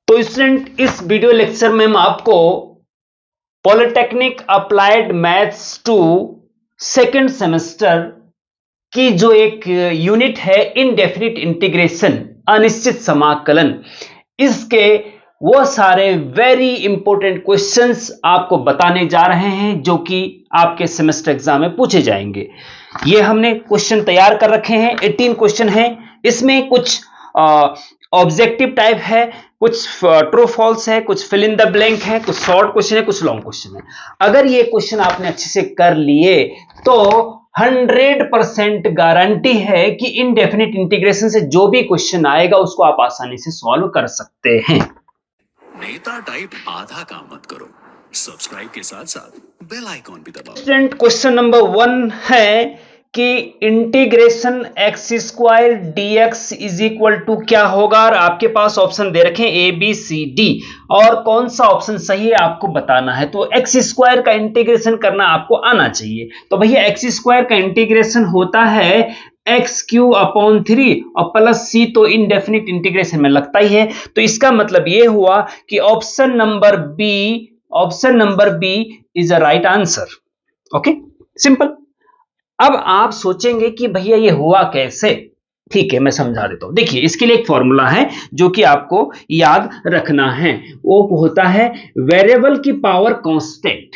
तो स्टूडेंट, इस video lecture में हम आपको polytechnic applied maths 2 second semester की जो एक यूनिट है इनडेफिनिट इंटीग्रेशन, अनिश्चित समाकलन, इसके वो सारे वेरी इंपॉर्टेंट क्वेश्चंस आपको बताने जा रहे हैं जो कि आपके सेमेस्टर एग्जाम में पूछे जाएंगे। ये हमने क्वेश्चन तैयार कर रखे हैं, 18 क्वेश्चन हैं। इसमें कुछ ऑब्जेक्टिव टाइप है, कुछ ट्रू फॉल्स है, कुछ फिल इन द ब्लैंक है, कुछ शॉर्ट क्वेश्चन है, कुछ लॉन्ग क्वेश्चन है। अगर ये क्वेश्चन आपने अच्छे से कर लिए तो 100% गारंटी है कि इनडेफिनिट इंटीग्रेशन से जो भी क्वेश्चन आएगा उसको आप आसानी से सॉल्व कर सकते हैं। नेता टाइप आधा काम मत करो, सब्सक्राइब के साथ साथ बेल आइकॉन भी दबाओ। स्टूडेंट, क्वेश्चन नंबर 1 है कि integration x square dx is equal to क्या होगा, और आपके पास ऑप्शन दे रखे हैं ए बी सी डी, और कौन सा ऑप्शन सही है आपको बताना है। तो एक्स स्क्वायर का इंटीग्रेशन करना आपको आना चाहिए। तो भैया एक्स स्क्वायर का इंटीग्रेशन होता है एक्स क्यू अपॉन 3 और प्लस सी, तो इनडेफिनिट इंटीग्रेशन में लगता ही है। तो इसका मतलब ये हुआ कि option number B is a right answer. Okay, simple. अब आप सोचेंगे कि भैया ये हुआ कैसे। ठीक है, मैं समझा देता हूं। देखिए, इसके लिए एक फॉर्मूला है जो कि आपको याद रखना है। वो होता है वेरिएबल की पावर कांस्टेंट।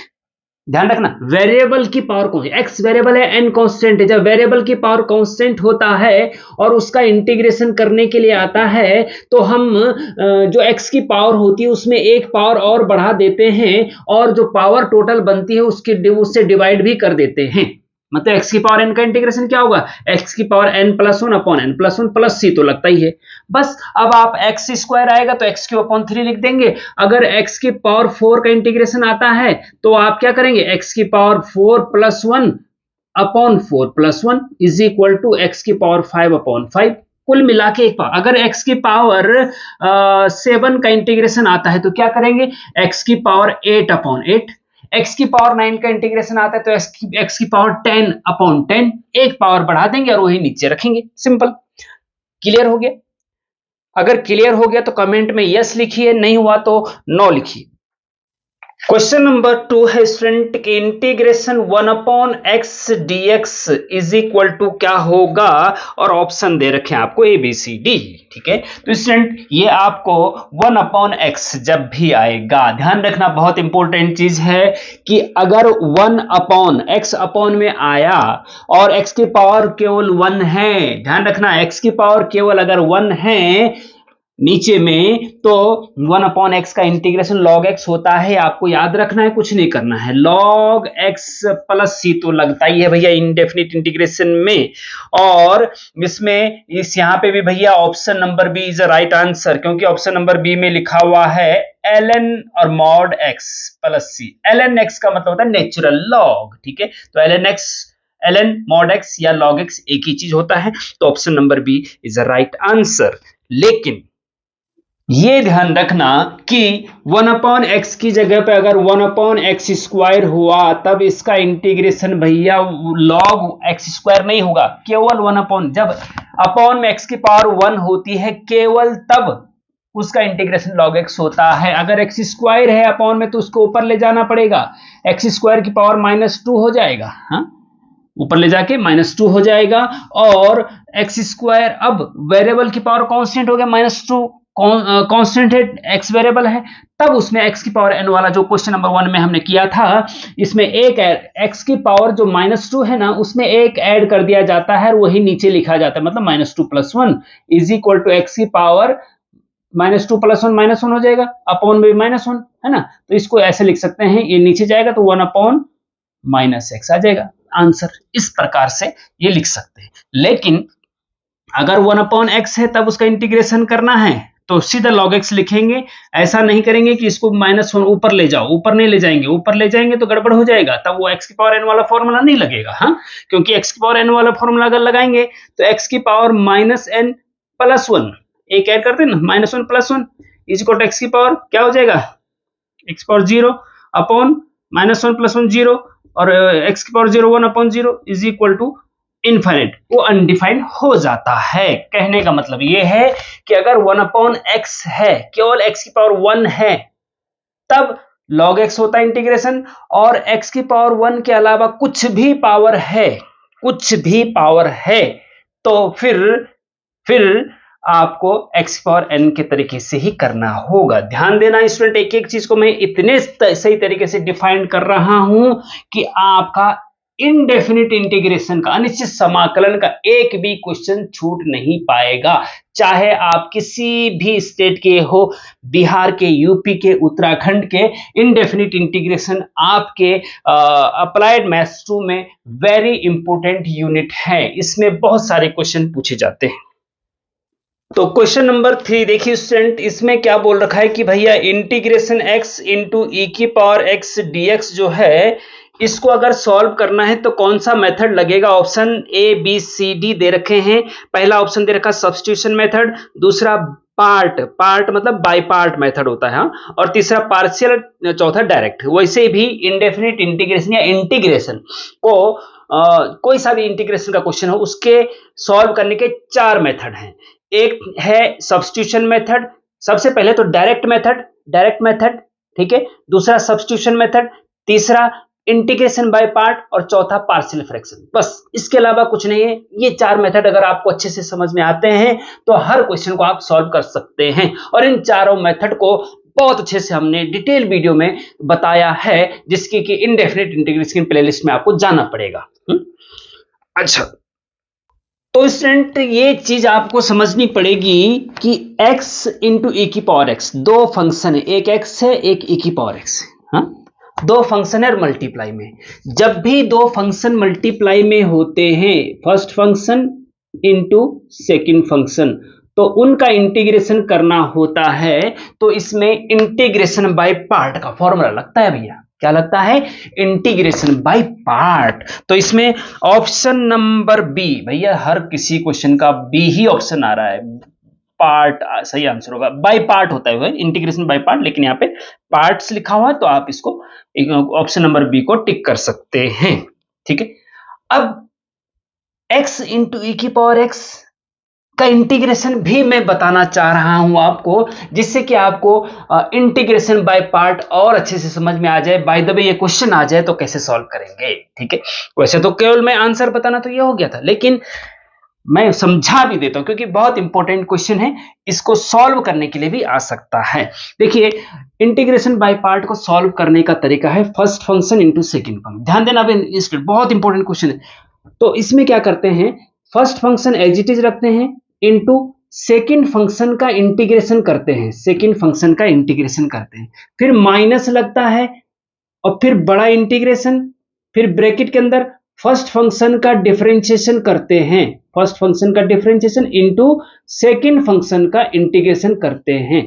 ध्यान रखना, वेरिएबल की पावर कांस्टेंट, एक्स वेरिएबल है, एन कांस्टेंट है। जब वेरिएबल की पावर कांस्टेंट होता है और उसका इंटीग्रेशन करने के लिए आता है तो हम जो एक्स की पावर होती है उसमें एक पावर और बढ़ा देते हैं और जो पावर टोटल बनती है उससे डिवाइड भी कर देते हैं। मतलब एक्स की पावर एन का इंटीग्रेशन क्या होगा, एक्स की power n plus 1 upon n plus 1 plus c, तो लगता ही है। बस अब आप एक्स स्क्वायर आएगा तो एक्स क्यू अपॉन 3 लिख देंगे। अगर एक्स की पावर 4 का इंटीग्रेशन आता है तो आप क्या करेंगे, एक्स की power 4 plus 1 upon 4 plus 1 is equal to x की पावर 5 अपॉन 5। कुल मिला के एक पावर। अगर एक्स की पावर 7 का इंटीग्रेशन आता है तो क्या करेंगे, एक्स की पावर 8 अपॉन 8। एक्स की पावर 9 का इंटीग्रेशन आता है तो एक्स की पावर 10 अपॉन 10, एक पावर बढ़ा देंगे और वही नीचे रखेंगे। सिंपल। क्लियर हो गया? अगर क्लियर हो गया तो कमेंट में यस लिखिए, नहीं हुआ तो नो लिखिए। क्वेश्चन नंबर 2 है स्टूडेंट के integration 1 upon x dx is equal to क्या होगा, और ऑप्शन दे रखे हैं आपको ए बी सी डी। ठीक है, तो स्टूडेंट ये आपको 1 अपॉन एक्स जब भी आएगा, ध्यान रखना बहुत इंपॉर्टेंट चीज है कि अगर 1 अपॉन एक्स अपॉन में आया और एक्स की पावर केवल 1 है, ध्यान रखना एक्स की पावर केवल अगर 1 है नीचे में, तो 1 अपॉन एक्स का इंटीग्रेशन लॉग एक्स होता है। आपको याद रखना है, कुछ नहीं करना है, लॉग एक्स प्लस सी तो लगता ही है भैया इनडेफिनिट इंटीग्रेशन में। और इसमें यहां पे भी भैया option number B is a right answer, क्योंकि ऑप्शन नंबर बी में लिखा हुआ है ln और mod x plus C. ln x का मतलब होता है नेचुरल लॉग। ठीक है, तो ln मॉड एक्स या लॉग एक्स एक ही चीज होता है। तो option number B is a right answer. लेकिन ये ध्यान रखना कि 1 अपॉन एक्स की जगह पे अगर 1 अपॉन एक्स स्क्वायर हुआ तब इसका इंटीग्रेशन भैया लॉग एक्स स्क्वायर नहीं होगा, केवल 1 अपॉन। जब अपॉन में एक्स की पावर 1 होती है केवल तब उसका इंटीग्रेशन लॉग एक्स होता है। अगर एक्स स्क्वायर है अपॉन में तो उसको ऊपर ले जाना पड़ेगा, एक्स स्क्वायर की पावर -2 हो जाएगा। हाँ, ऊपर ले जाके -2 हो जाएगा। और एक्स स्क्वायर अब वेरिएबल की पावर कांस्टेंट हो गया, -2 कांस्टेंट है, एक्स वेरिएबल है, तब उसमें एक्स की पावर एन वाला जो क्वेश्चन नंबर 1 में हमने किया था, इसमें एक एक्स की पावर जो -2 है ना उसमें एक ऐड कर दिया जाता है और वही नीचे लिखा जाता है। मतलब -2 + 1 इज इक्वल टू एक्स की पावर -2 + 1 -1 हो जाएगा, अपॉन में -1 है ना। तो इसको ऐसे लिख सकते हैं, ये नीचे जाएगा तो 1 अपॉन -x आ जाएगा आंसर। इस प्रकार से ये लिख सकते हैं। लेकिन अगर 1 अपॉन एक्स है तब उसका इंटीग्रेशन करना है तो सीधा log x लिखेंगे। ऐसा नहीं करेंगे कि इसको -1 ऊपर ले जाओ, ऊपर नहीं ले जाएंगे, ऊपर ले जाएंगे तो गड़बड़ हो जाएगा, तब वो x की पावर n वाला फॉर्मूला नहीं लगेगा। हाँ, क्योंकि x की पावर n वाला फॉर्मूला अगर लगाएंगे तो x की पावर -n + 1 एक ऐड करते हैं ना, -1 + 1 इज इक्वल टू x की पावर क्या हो जाएगा, x की पावर 0 अपॉन -1 + 1 0 और x की power 0 1 upon 0 is equal to infinite, वो अनडिफाइंड हो जाता है। कहने का मतलब ये है कि अगर 1/x है, केवल x की पावर 1 है, तब log x होता है इंटीग्रेशन, और x की पावर 1 के अलावा कुछ भी पावर है, कुछ भी पावर है, तो फिर आपको x पावर n के तरीके से ही करना होगा। ध्यान देना स्टूडेंट, एक एक चीज को मैं इतने सही तरीके से डिफाइन कर रहा हूं कि आपका इनडेफिनिट इंटीग्रेशन का, अनिश्चित समाकलन का एक भी क्वेश्चन छूट नहीं पाएगा, चाहे आप किसी भी स्टेट के हो, बिहार के, यूपी के, उत्तराखंड के। इनडेफिनिट इंटीग्रेशन आपके अप्लाइड मैथ्स 2 में वेरी इंपॉर्टेंट यूनिट है, इसमें बहुत सारे क्वेश्चन पूछे जाते हैं। तो क्वेश्चन नंबर 3 देखिए स्टूडेंट, इसमें क्या बोल रखा है कि भैया इंटीग्रेशन x इंटू ई की पावर x dx जो है, इसको अगर सॉल्व करना है तो कौन सा मेथड लगेगा। Option A B C D दे रखे हैं। पहला ऑप्शन दे रखा सब्स्टिट्यूशन मेथड, दूसरा पार्ट मतलब बाय पार्ट मेथड होता है, हाँ, और तीसरा पार्शियल, चौथा डायरेक्ट। वैसे भी इंडेफिनिट इंटीग्रेशन या इंटीग्रेशन को कोई सा भी इंटीग्रेशन का क्वेश्चन हो, उसके सॉल्व करने के 4 मेथड हैं। एक है सब्स्टिट्यूशन मेथड, सबसे पहले तो डायरेक्ट मेथड, ठीक है, दूसरा सब्स्टिट्यूशन मेथड, तीसरा इंटीग्रेशन बाय पार्ट, और चौथा पार्शियल फ्रैक्शन। बस, इसके अलावा कुछ नहीं है। ये 4 मेथड अगर आपको अच्छे से समझ में आते हैं तो हर क्वेश्चन को आप सॉल्व कर सकते हैं, और इन चारों मेथड को बहुत अच्छे से हमने डिटेल वीडियो में बताया है, जिसकी कि इनडेफिनिट इंटीग्रेशन प्लेलिस्ट में आपको जाना पड़ेगा। अच्छा, तो स्टूडेंट ये चीज आपको समझनी पड़ेगी कि x इंटू ई की पावर x, दो फंक्शन है, एक x है, एक e की पावर x है, हाँ? दो फंक्शन है मल्टीप्लाई में। जब भी दो फंक्शन मल्टीप्लाई में होते हैं, first function into second function, तो उनका इंटीग्रेशन करना होता है, तो इसमें इंटीग्रेशन बाय पार्ट का फॉर्मूला लगता है भैया। क्या लगता है? Integration by part. तो इसमें ऑप्शन नंबर बी, भैया हर किसी क्वेश्चन का बी ही ऑप्शन आ रहा है, पार्ट सही आंसर होगा। बाय पार्ट होता है इंटीग्रेशन बाय पार्ट, लेकिन यहाँ पे पार्ट्स लिखा हुआ है, तो आप इसको ऑप्शन नंबर बी को टिक कर सकते हैं, ठीक है। अब x इंटू ई की पावर x का इंटीग्रेशन भी मैं बताना चाह रहा हूं आपको, जिससे कि आपको इंटीग्रेशन बाय पार्ट और अच्छे से समझ में आ जाए। बाय द वे ये क्वेश्चन आ जाए तो कैसे सॉल्व करेंगे, ठीक है। वैसे तो केवल मैं आंसर बताना तो ये हो गया था, लेकिन मैं समझा भी देता हूं क्योंकि बहुत इंपॉर्टेंट क्वेश्चन है, इसको सॉल्व करने के लिए भी आ सकता है। देखिए, इंटीग्रेशन बाय पार्ट को सॉल्व करने का तरीका है first function into second function. ध्यान देना, बहुत इंपॉर्टेंट क्वेश्चन है। तो इसमें क्या करते हैं, first function as it is रखते हैं, इंटू सेकेंड फंक्शन का इंटीग्रेशन करते हैं, फिर माइनस लगता है, और फिर बड़ा इंटीग्रेशन, फिर ब्रैकेट के अंदर फर्स्ट फंक्शन का डिफरेंशिएशन करते हैं, इंटू सेकेंड फंक्शन का इंटीग्रेशन करते हैं।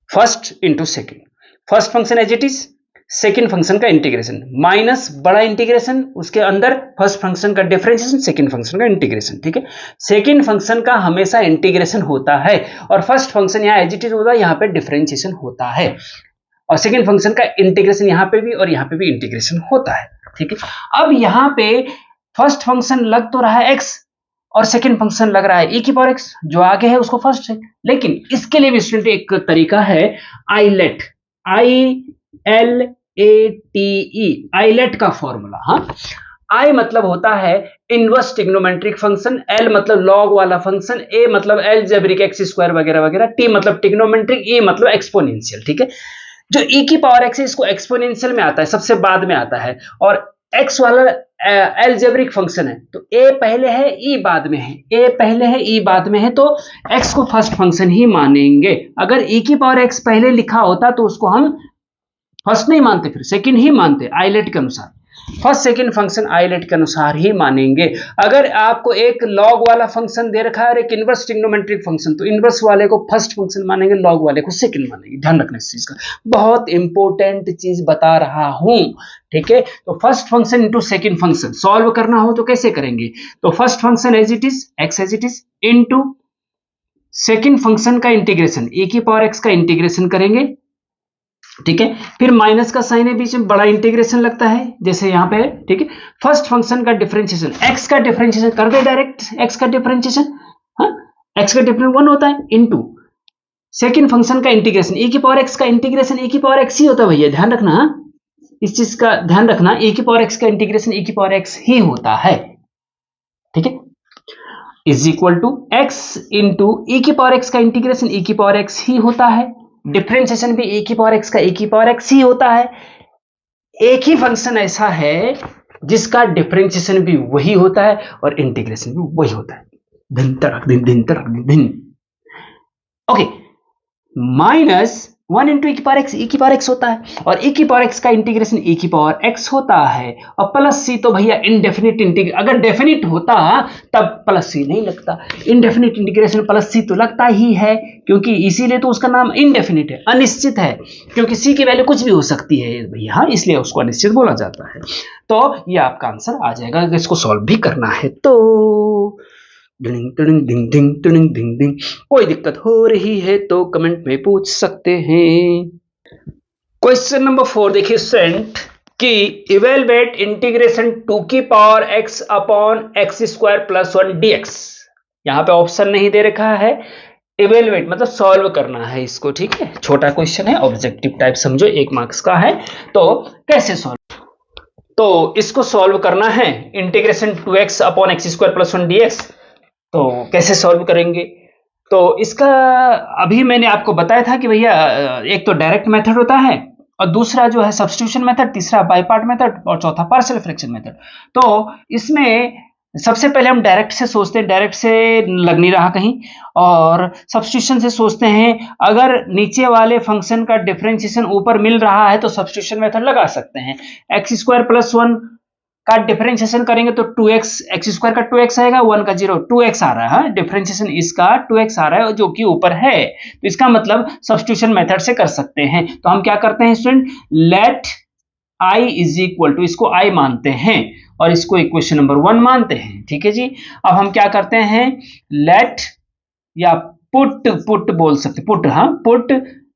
First into second, first function as it is, second function का इंटीग्रेशन, माइनस बड़ा इंटीग्रेशन, उसके अंदर फर्स्ट फंक्शन का डिफरेंशिएशन, सेकेंड फंक्शन का इंटीग्रेशन, ठीक है। सेकेंड फंक्शन का हमेशा इंटीग्रेशन होता है, और फर्स्ट फंक्शन यहाँ एज इट इज होता है, यहाँ पे डिफरेंशिएशन होता है, और सेकेंड फंक्शन का इंटीग्रेशन यहाँ पे भी और यहाँ पे भी इंटीग्रेशन होता है, ठीक है। अब यहाँ पे फर्स्ट फंक्शन लग तो रहा है x, और सेकेंड फंक्शन लग रहा है e की पावर x, जो आगे है उसको फर्स्ट है। लेकिन इसके लिए भी स्टूडेंट एक तरीका है, आईलेट, आईलेट का फॉर्मूला, हाँ। I मतलब होता है इनवर्स ट्रिग्नोमेट्रिक फंक्शन, L मतलब लॉग वाला फंक्शन, A मतलब अलजेब्रिक एक्स स्क्वायर वगैरह वगैरह, T मतलब ट्रिग्नोमेट्रिक, E मतलब एक्सपोनेंशियल, ठीक है। जो e की पावर x है, इसको एक्सपोनेंशियल में आता है, सबसे बाद में आता है, और x वाला अलजेब्रिक फंक्शन है, तो a पहले है e बाद में है, तो x को फर्स्ट फंक्शन ही मानेंगे। अगर e की पावर x पहले लिखा होता तो उसको हम फर्स्ट नहीं मानते, फिर सेकंड ही मानते, आईलेट के अनुसार। फर्स्ट सेकंड फंक्शन आईलेट के अनुसार ही मानेंगे। अगर आपको एक लॉग वाला फंक्शन दे रखा है और एक इनवर्स ट्रिग्नोमेट्रिक फंक्शन, तो इनवर्स वाले को फर्स्ट फंक्शन मानेंगे, लॉग वाले को सेकंड मानेंगे। ध्यान रखना इस चीज का, बहुत इंपॉर्टेंट चीज बता रहा हूं, ठीक है। तो first function into second function solve करना हो तो कैसे करेंगे, तो first function as it is, x as it is, into second function का इंटीग्रेशन, e की पावर x का इंटीग्रेशन करेंगे, ठीक है। फिर माइनस का साइन है, बीच में बड़ा इंटीग्रेशन लगता है जैसे यहाँ पे, ठीक है। फर्स्ट फंक्शन का डिफरेंशिएशन, एक्स का डिफरेंशिएशन कर दे डायरेक्ट, एक्स का डिफरेंशिएशन, हाँ, एक्स का डिफरेंस 1 होता है इनटू सेकंड फंक्शन का इंटीग्रेशन, e की पावर x का इंटीग्रेशन e की पावर x ही होता है भैया, ध्यान रखना, इस चीज का ध्यान रखना, e की पावर x का इंटीग्रेशन e की पावर x ही होता है, ठीक है। Is equal to x into e की पावर x का इंटीग्रेशन e की पावर x ही होता है, डिफरेंशिएशन भी e की पावर x का e की पावर x ही होता है। एक ही फंक्शन ऐसा है जिसका डिफरेंशिएशन भी वही होता है और इंटीग्रेशन भी वही होता है, दिन तरक दिन। ओके, माइनस 1 इंटू e की पावर x होता है और e की पावर x का इंटीग्रेशन e की पावर x होता है, और प्लस c तो भैया इनडेफिनिट इंटीग्रेशन, अगर डेफिनिट होता तब प्लस c नहीं लगता, इनडेफिनिट इंटीग्रेशन प्लस c तो लगता ही है, क्योंकि इसीलिए तो उसका नाम इनडेफिनिट है, अनिश्चित है, क्योंकि c की वैल्यू कुछ भी हो सकती है भैया, इसलिए उसको अनिश्चित बोला जाता है। तो ये आपका आंसर आ जाएगा अगर इसको सॉल्व भी करना है तो। डिंग। कोई दिक्कत हो रही है तो कमेंट में पूछ सकते हैं। क्वेश्चन नंबर 4 देखिए स्टूडेंट कि इवेलुएट इंटीग्रेशन 2 की power x upon x square plus 1 dx। यहां पे ऑप्शन नहीं दे रखा है, इवेलुएट मतलब सॉल्व करना है इसको, ठीक है। छोटा क्वेश्चन है, ऑब्जेक्टिव टाइप समझो, 1 मार्क्स का है। तो कैसे सॉल्व, तो इसको सॉल्व करना है, integration 2x upon x square plus 1 dx। तो कैसे सॉल्व करेंगे, तो इसका अभी मैंने आपको बताया था कि भैया एक तो डायरेक्ट मेथड होता है और दूसरा जो है सब्स्टिट्यूशन मेथड, तीसरा बाय पार्ट मेथड और चौथा पार्शियल फ्रैक्शन मेथड। तो इसमें सबसे पहले हम डायरेक्ट से सोचते हैं, डायरेक्ट से लग नहीं रहा कहीं, और सब्स्टिट्यूशन से सोचते हैं, अगर नीचे वाले फंक्शन का डिफरेंशिएशन ऊपर मिल रहा है तो सब्स्टिट्यूशन मेथड लगा सकते हैं। एक्स स्क्वायर प्लस 1 का डिफरेंशिएशन करेंगे तो 2x, एक्स स्क्वायर का 2x आएगा, 1 का 0, 2x आ रहा है, डिफरेंशिएशन इसका 2x आ रहा है जो कि ऊपर है, तो इसका मतलब सब्स्टिट्यूशन मेथड से कर सकते हैं। तो हम क्या करते हैं student, let i is equal to, इसको i मानते हैं और इसको इक्वेशन नंबर 1 मानते हैं, ठीक है जी। अब हम क्या करते हैं, लेट या पुट बोल सकते, पुट, हाँ पुट,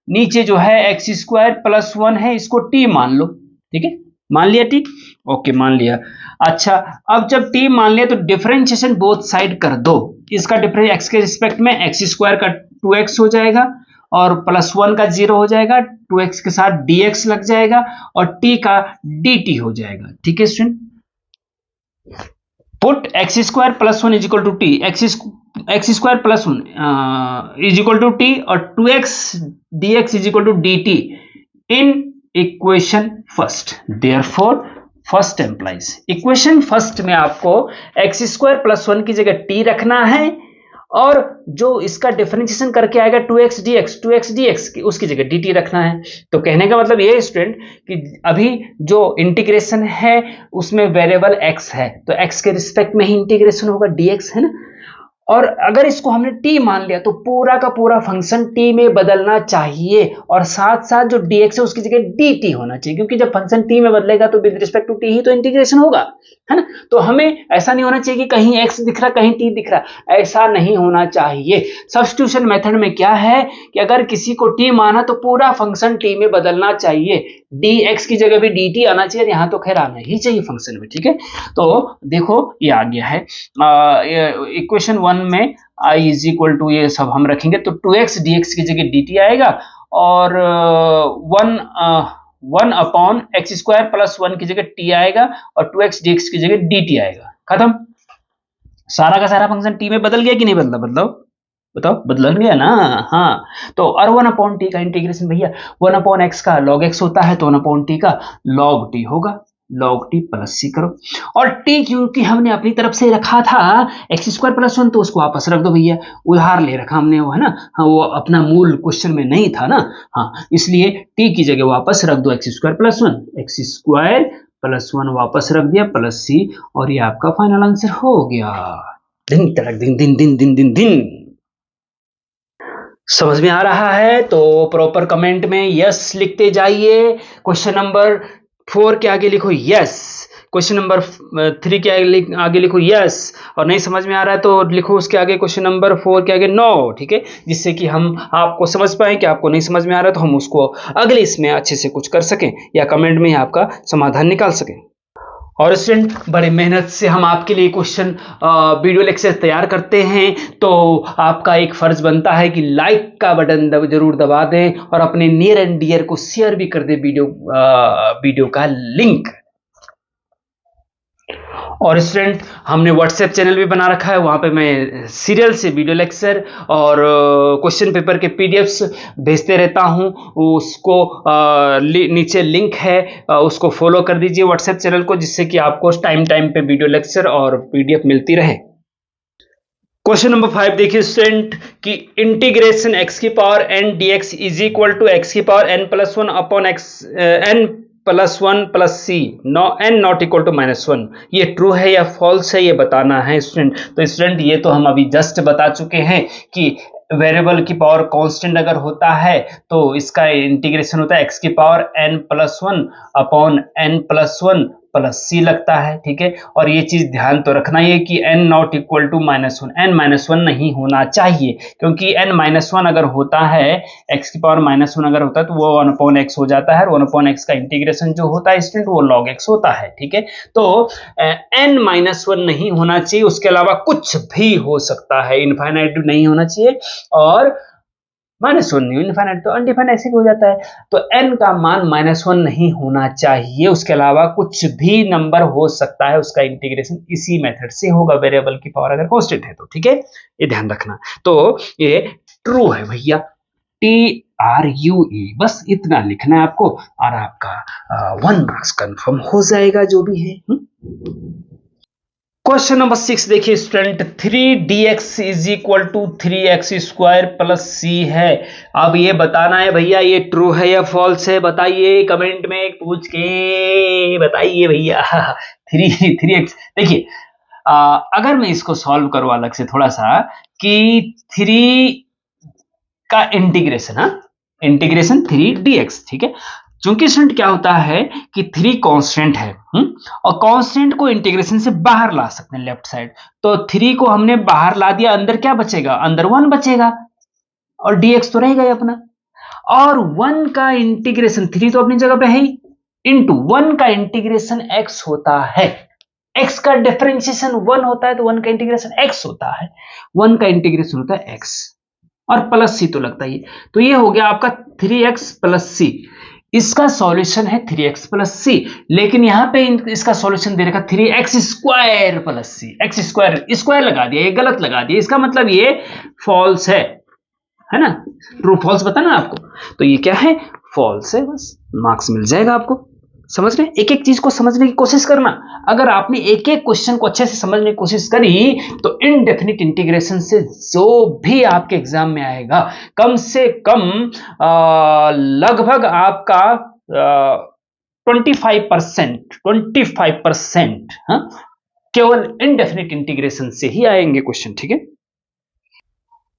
नीचे जो है एक्स स्क्वायर प्लस 1 है, इसको t मान लो, ठीक है, मान लिया टी, ओके मान लिया। अच्छा, अब जब टी मान लिया तो डिफरेंशिएशन बोथ साइड कर दो, इसका डिफरेंस एक्स के रिस्पेक्ट में एक्स स्क्वायर का 2x हो जाएगा और प्लस 1 का 0 हो जाएगा, 2x के साथ dx लग जाएगा और t का dt हो जाएगा, ठीक है student. Put x square plus 1 is equal to T, x square plus 1 is equal to T और 2x dx is equal to dt in equation first, therefore first implies, equation first में आपको x square plus 1 की जगह T रखना है और जो इसका डिफरेंशिएशन करके आएगा 2x dx उसकी जगह dt रखना है। तो कहने का मतलब ये है स्टूडेंट कि अभी जो इंटीग्रेशन है उसमें वेरिएबल x है, तो x के रिस्पेक्ट में ही इंटीग्रेशन होगा, dx है ना, और अगर इसको हमने t मान लिया तो पूरा का पूरा फंक्शन t में बदलना चाहिए और साथ साथ जो dx है उसकी जगह dt होना चाहिए, क्योंकि जब फंक्शन t में बदलेगा तो विद रिस्पेक्ट टू t ही तो इंटीग्रेशन होगा, है ना। तो हमें ऐसा नहीं होना चाहिए कि कहीं x दिख रहा कहीं t दिख रहा, ऐसा नहीं होना चाहिए। सब्स्टिट्यूशन मेथड में क्या है कि अगर किसी को t माना तो पूरा फंक्शन t में बदलना चाहिए, dx की जगह भी dt आना चाहिए, यहाँ तो खैर आना ही चाहिए फंक्शन में, ठीक है। तो देखो ये आ गया है इक्वेशन 1 में i इज इक्वल टू, ये सब हम रखेंगे तो 2x dx की जगह dt आएगा और 1 अपॉन एक्स स्क्वायर प्लस 1 की जगह t आएगा और 2x dx की जगह dt आएगा, खत्म। सारा का सारा फंक्शन t में बदल गया कि नहीं बदला, बताओ बदल गया ना, हाँ। तो और 1 अपॉन टी का इंटीग्रेशन भैया 1 अपॉन एक्स का log x होता है तो 1 अपॉन टी का log t होगा, log t प्लस सी करो, और t क्योंकि हमने अपनी तरफ से रखा था एक्स स्क्वायर प्लस 1 तो उसको वापस रख दो भैया, उधार ले रखा हमने वो, है ना, हाँ वो अपना मूल क्वेश्चन में नहीं था ना, हाँ इसलिए t की जगह वापस रख दो x square plus 1, x square plus 1 वापस रख दिया प्लस सी, और ये आपका फाइनल आंसर हो गया। दिन तड़क दिन दिन दिन दिन दिन दिन। समझ में आ रहा है तो प्रॉपर कमेंट में यस लिखते जाइए। क्वेश्चन नंबर 4 के आगे लिखो यस, क्वेश्चन नंबर 3 के आगे लिखो यस, और नहीं समझ में आ रहा है तो लिखो उसके आगे क्वेश्चन नंबर 4 के आगे नो, ठीक है, जिससे कि हम आपको समझ पाए कि आपको नहीं समझ में आ रहा है तो हम उसको अगले इसमें अच्छे से कुछ कर सकें या कमेंट में आपका समाधान निकाल सकें। और स्टूडेंट बड़े मेहनत से हम आपके लिए क्वेश्चन वीडियो लेक्चर तैयार करते हैं, तो आपका एक फर्ज बनता है कि लाइक का बटन जरूर दबा दें और अपने नियर एंड डियर को शेयर भी कर दें वीडियो का लिंक। और स्टूडेंट हमने व्हाट्सएप चैनल भी बना रखा है, वहां पे मैं सीरियल से वीडियो लेक्चर और क्वेश्चन पेपर के पीडीएफ्स भेजते रहता हूं, उसको नीचे लिंक है, उसको फॉलो कर दीजिए व्हाट्सएप चैनल को, जिससे कि आपको टाइम पे वीडियो लेक्चर और पीडीएफ मिलती रहे। क्वेश्चन नंबर 5 देखिए स्टूडेंट कि इंटीग्रेशन x की power n dx is equal to x की power n+1 upon x n+1 plus c n not equal to -1, ये ट्रू है या फॉल्स है ये बताना है स्टूडेंट। तो स्टूडेंट ये तो हम अभी जस्ट बता चुके हैं कि वेरिएबल की पावर कांस्टेंट अगर होता है तो इसका इंटीग्रेशन होता है x की power n+1 upon n+1 plus c लगता है, ठीक है। और ये चीज ध्यान तो रखना ही है कि n not equal to -1, n-1 नहीं होना चाहिए, क्योंकि n-1 अगर होता है, x की पावर -1 अगर होता है तो वो 1/x हो जाता है, और 1/x का इंटीग्रेशन जो होता है स्टूडेंट वो log x होता है, ठीक है। तो n-1 नहीं होना चाहिए, उसके अलावा कुछ भी हो सकता है, इनफाइनाइट नहीं होना चाहिए, और -1 नहीं, इनफाइनाइट तो अनडिफाइंड ऐसे हो जाता है। तो n का मान -1 नहीं होना चाहिए, उसके अलावा कुछ भी नंबर हो सकता है, उसका इंटीग्रेशन इसी मेथड से होगा, वेरिएबल की पावर अगर कांस्टेंट है तो, ठीक है, ये ध्यान रखना। तो ये ट्रू है भैया, TRUE, बस इतना लिखना है आपको और आपका 1 मार्क्स कंफर्म हो जाएगा जो भी है। क्वेश्चन नंबर 6 देखिए student, 3dx is equal to 3x² plus c है। अब ये बताना है भैया ये ट्रू है या फॉल्स है, बताइए कमेंट में पूछ के बताइए भैया। 3x देखिए, अगर मैं इसको सॉल्व करूं अलग से थोड़ा सा कि 3 का इंटीग्रेशन 3dx, ठीक है। चूंकि स्टूडेंट क्या होता है कि 3 कांस्टेंट है, और कांस्टेंट को इंटीग्रेशन से बाहर ला सकते हैं लेफ्ट साइड, तो 3 को हमने बाहर ला दिया, अंदर क्या बचेगा, अंदर 1 बचेगा, और dx तो रहेगा ही अपना, और 1 का इंटीग्रेशन, 3 तो अपनी जगह पे है ही, इंटू 1 का इंटीग्रेशन x होता है, x का डिफरेंशिएशन 1 होता है तो 1 का इंटीग्रेशन x होता है, 1 का इंटीग्रेशन होता है x, और प्लस c तो लगता ही है। तो ये हो गया आपका 3x प्लस c, इसका सॉल्यूशन है 3x प्लस c, लेकिन यहां पे इसका सॉल्यूशन दे रखा 3x² प्लस c, x² लगा दिया, ये गलत लगा दिया, इसका मतलब ये फॉल्स है ना, ट्रू फॉल्स बताना आपको, तो ये क्या है, फॉल्स है, बस मार्क्स मिल जाएगा आपको। समझ रहे, एक एक चीज को समझने की कोशिश करना, अगर आपने एक एक क्वेश्चन को अच्छे से समझने की कोशिश करी तो इनडेफिनिट इंटीग्रेशन से जो भी आपके एग्जाम में आएगा कम से कम लगभग आपका 25% केवल इनडेफिनिट इंटीग्रेशन से ही आएंगे क्वेश्चन, ठीक है।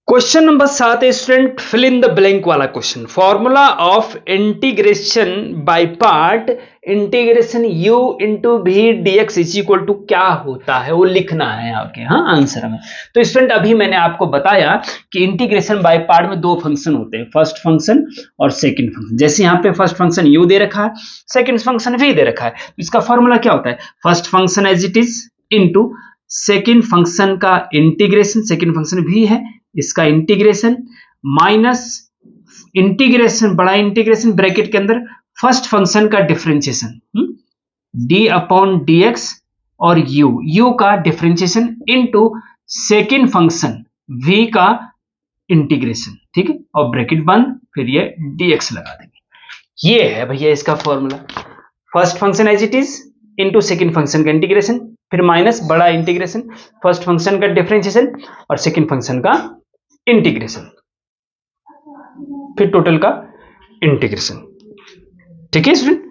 क्वेश्चन नंबर 7 है student, fill in the blank वाला question, formula of integration by part integration u into v dx is equal to क्या होता है वो लिखना है आपके आंसर में। तो स्टूडेंट अभी मैंने आपको बताया कि इंटीग्रेशन बाय पार्ट में 2 फंक्शन होते हैं, फर्स्ट फंक्शन और सेकंड फंक्शन। जैसे यहाँ पे फर्स्ट फंक्शन u दे रखा है, सेकंड फंक्शन v दे रखा है, तो इसका फॉर्मूला क्या होता है, first function as it is into second function का इंटीग्रेशन, सेकेंड फंक्शन v है, इसका इंटीग्रेशन माइनस इंटीग्रेशन, बड़ा इंटीग्रेशन ब्रैकेट के अंदर फर्स्ट फंक्शन का डिफरेंशिएशन d अपॉन dx और u का differentiation into second function v का इंटीग्रेशन, ठीक है, और ब्रैकेट बंद, फिर ये dx लगा देंगे। ये है भैया इसका formula, first function as it is into second function का इंटीग्रेशन, फिर माइनस बड़ा इंटीग्रेशन, फर्स्ट फंक्शन का डिफरेंशिएशन और सेकेंड फंक्शन का इंटीग्रेशन, फिर टोटल का इंटीग्रेशन, ठीक है स्टूडेंट।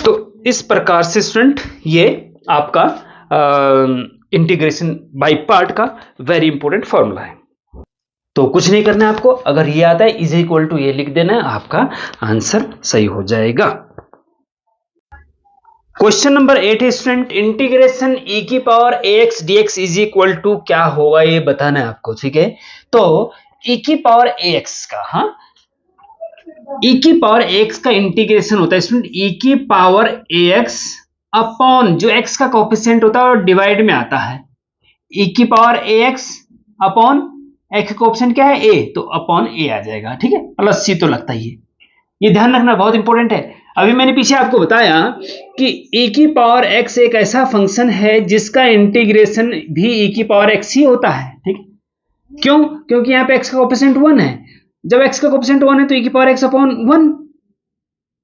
तो इस प्रकार से स्टूडेंट ये आपका इंटीग्रेशन बाय पार्ट का वेरी इंपॉर्टेंट फॉर्मूला है। तो कुछ नहीं करना है आपको, अगर ये आता है इज इक्वल टू ये लिख देना है, आपका आंसर सही हो जाएगा। क्वेश्चन नंबर 8 है स्टूडेंट, इंटीग्रेशन e की power ax dx is equal to क्या होगा ये बताना है आपको, ठीक है। तो e की पावर ax का, हाँ, e की पावर ax का इंटीग्रेशन होता है स्टूडेंट e की पावर ax अपॉन जो x का कोफिशिएंट होता है और डिवाइड में आता है, e की पावर ax अपॉन x का कोफिशिएंट क्या है a, तो अपॉन a आ जाएगा, ठीक है, प्लस c तो लगता ही है, ये ध्यान रखना बहुत इंपॉर्टेंट है। अभी मैंने पीछे आपको बताया कि e की पावर x एक ऐसा फंक्शन है जिसका इंटीग्रेशन भी e की पावर x ही होता है, ठीक। क्यों? क्योंकि यहाँ पे x का कोफिशिएंट 1 है, जब x का कोफिशिएंट 1 है तो e की पावर x अपॉन 1,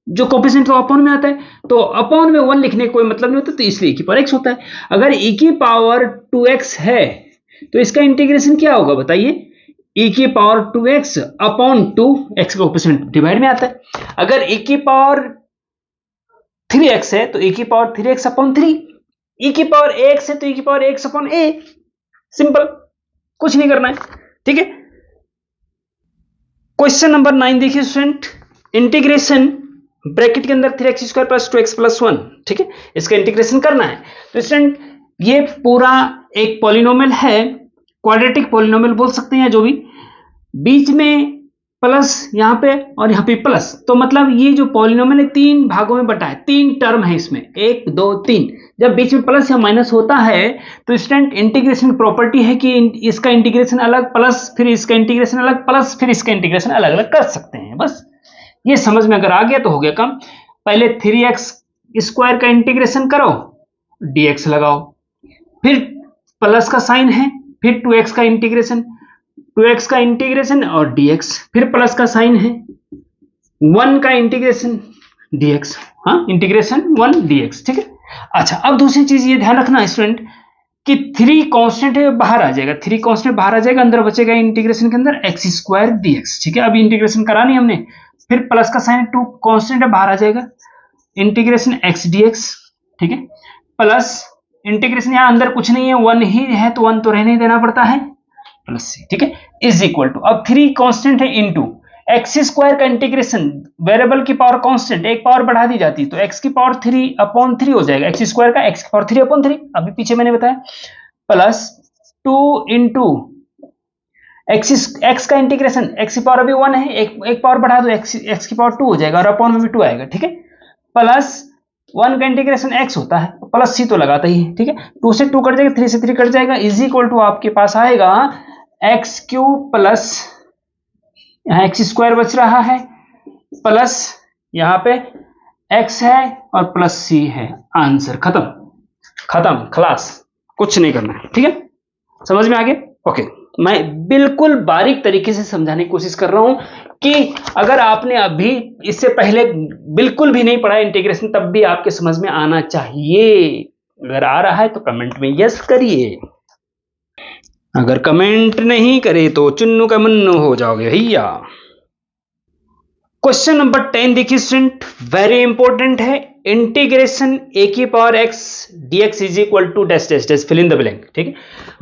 जो कोफिशिएंट तो अपॉन में आता है, तो अपॉन में 1 लिखने का कोई मतलब नहीं होता, तो इसलिए e की पावर x होता है। अगर e की पावर 2x है तो इसका इंटीग्रेशन क्या होगा बताइए, e की पावर 2x अपॉन 2, x का कोफिशिएंट डिवाइड में आता है। अगर e की पावर 3x है तो e की पावर 3x अपॉन 3, e की पावर ax है तो e की power x upon a, simple, कुछ नहीं करना है, ठीक है। क्वेश्चन नंबर 9 देखिए स्टूडेंट, इंटीग्रेशन ब्रैकेट के अंदर 3x square plus 2x plus 1, ठीक है, इसका इंटीग्रेशन करना है। तो स्टूडेंट ये पूरा एक पॉलिनोमियल है, क्वाड्रेटिक पॉलिनोमियल बोल सकते हैं, जो भी बीच में प्लस यहाँ पे और यहाँ पे प्लस, तो मतलब ये जो पॉलिनोमियल है 3 भागों में बटा है, 3 टर्म है इसमें, 1 2 3, जब बीच में प्लस या माइनस होता है तो स्टूडेंट इंटीग्रेशन प्रॉपर्टी है कि इसका इंटीग्रेशन अलग प्लस फिर इसका इंटीग्रेशन अलग प्लस फिर इसका इंटीग्रेशन अलग अलग कर सकते हैं, बस ये समझ में अगर आ गया तो हो गया काम। पहले 3x स्क्वायर का इंटीग्रेशन करो, dx लगाओ, फिर प्लस का साइन है, फिर 2x का इंटीग्रेशन, 2x का इंटीग्रेशन और dx, फिर प्लस का साइन है, 1 का इंटीग्रेशन dx, हाँ, इंटीग्रेशन 1 dx, ठीक है। अच्छा, अब दूसरी चीज ये ध्यान रखना स्टूडेंट कि 3 कांस्टेंट है बाहर आ जाएगा, 3 कांस्टेंट बाहर आ जाएगा, अंदर बचेगा इंटीग्रेशन के अंदर x स्क्वायर dx, ठीक है। अभी इंटीग्रेशन करा नहीं हमने, फिर प्लस का साइन 2 कांस्टेंट है बाहर आ जाएगा, इंटीग्रेशन x dx, ठीक है, प्लस इंटीग्रेशन यहाँ अंदर कुछ नहीं है, 1 ही है तो 1 तो रहने ही देना पड़ता है, प्लस सी, ठीक है, इज इक्वल टू, अब 3 कांस्टेंट है इनटू एक्स स्क्वायर का इंटीग्रेशन, वेरिएबल की पावर कांस्टेंट, एक पावर बढ़ा दी जाती है तो x की पावर 3 अपॉन 3 हो जाएगा, एक्स स्क्वायर का x की पावर 3 अपॉन 3, अभी पीछे मैंने बताया, प्लस 2 इंटू एक्स का इंटीग्रेशन, x की पावर अभी 1 है, एक पावर बढ़ा दो, x की पावर 2 हो जाएगा और अपॉन में भी 2 आएगा, ठीक है, प्लस 1 का इंटीग्रेशन x होता है, प्लस c तो लगाता ही है, ठीक है, 2 से 2 कट जाएगा, 3 से 3 कट जाएगा, इज इक्वल टू आपके पास आएगा एक्स क्यूब प्लस यहाँ एक्स स्क्वायर बच रहा है, प्लस यहाँ पे x है और प्लस c है, आंसर खत्म, खत्म, खलास, कुछ नहीं करना है, ठीक है, समझ में आ गया? ओके, मैं बिल्कुल बारीक तरीके से समझाने की कोशिश कर रहा हूं कि अगर आपने अभी इससे पहले बिल्कुल भी नहीं पढ़ा इंटीग्रेशन तब भी आपके समझ में आना चाहिए। अगर आ रहा है तो कमेंट में यस करिए, अगर कमेंट नहीं करे तो चुन्नू का मुन्नू हो जाओगे भैया। क्वेश्चन नंबर 10 देखिए स्टूडेंट, वेरी इंपॉर्टेंट है, इंटीग्रेशन ए की power x dx is equal to dash dash dash fill in the blank, ठीक है,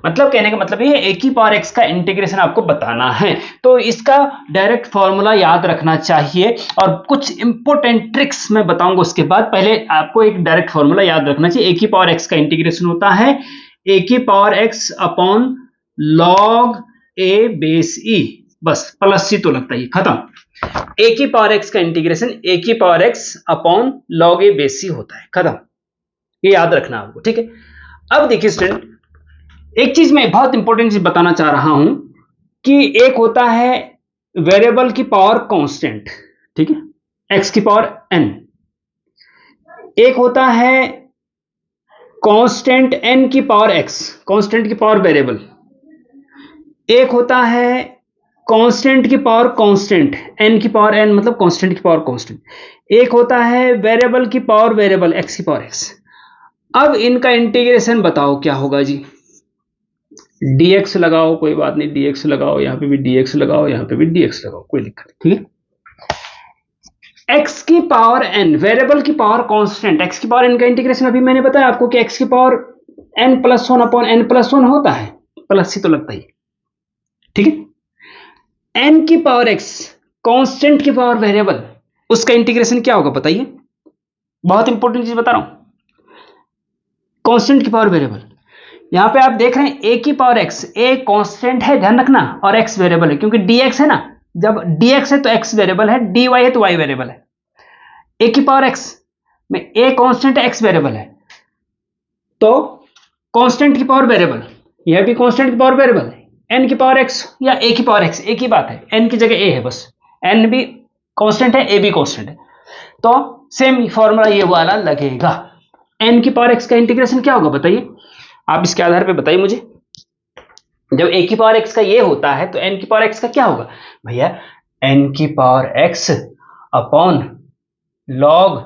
मतलब कहने का मतलब ये ए की पावर एक्स का इंटीग्रेशन आपको बताना है, तो इसका डायरेक्ट फॉर्मूला याद रखना चाहिए और कुछ इंपॉर्टेंट ट्रिक्स मैं बताऊंगा उसके बाद। पहले आपको एक डायरेक्ट फॉर्मूला याद रखना चाहिए, ए की पावर एक्स का इंटीग्रेशन होता है ए की पावर एक्स अपॉन लॉग ए बेस ई, बस प्लस सी तो लगता ही, खत्म। ए की पावर एक्स का इंटीग्रेशन ए की पावर एक्स अपॉन लॉग ए बेस सी होता है, खत्म, ये याद रखना आपको, ठीक है। अब देखिए स्टूडेंट, एक चीज मैं बहुत इंपॉर्टेंट चीज बताना चाह रहा हूं कि एक होता है वेरिएबल की पावर कांस्टेंट, ठीक है, एक्स की पावर एन, एक होता है कांस्टेंट एन की पावर एक्स, कांस्टेंट की पावर वेरिएबल, एक होता है कांस्टेंट की पावर कांस्टेंट, एन की पावर एन मतलब कांस्टेंट की पावर कांस्टेंट, एक होता है वेरिएबल की पावर वेरिएबल एक्स की पावर एक्स। अब इनका इंटीग्रेशन बताओ क्या होगा जी, dx लगाओ, कोई बात नहीं, dx लगाओ, यहां पे भी dx लगाओ, यहां पे भी dx लगाओ, कोई दिक्कत नहीं, ठीक है। x की पावर n, वेरिएबल की पावर कांस्टेंट, x की पावर n का इंटीग्रेशन अभी मैंने बताया आपको कि x की power n plus 1 upon n plus 1 होता है, प्लस सी तो लगता ही, ठीक है। n की पावर x कांस्टेंट की पावर वेरिएबल, उसका इंटीग्रेशन क्या होगा बताइए। बहुत इंपॉर्टेंट चीज बता रहा हूं, कांस्टेंट की पावर वेरिएबल। यहां पे आप देख रहे हैं a की पावर x, a कांस्टेंट है ध्यान रखना, और x वेरिएबल है, क्योंकि dx है ना, जब dx है तो x वेरिएबल है, dy है तो y वेरिएबल है। a की पावर x में a कांस्टेंट है, x वेरिएबल है, तो कांस्टेंट की पावर वेरिएबल, यह भी कांस्टेंट की पावर वेरिएबल है, n की पावर x या a की पावर x, एक ही बात है, n की जगह a है बस, n भी कांस्टेंट है, a भी कांस्टेंट है, तो सेम फॉर्मूला ये वाला लगेगा। n की पावर x का इंटीग्रेशन क्या होगा बताइए, आप इसके आधार पे बताइए मुझे। जब a की पावर x का ये होता है तो n की पावर x का क्या होगा भैया, n की power x upon log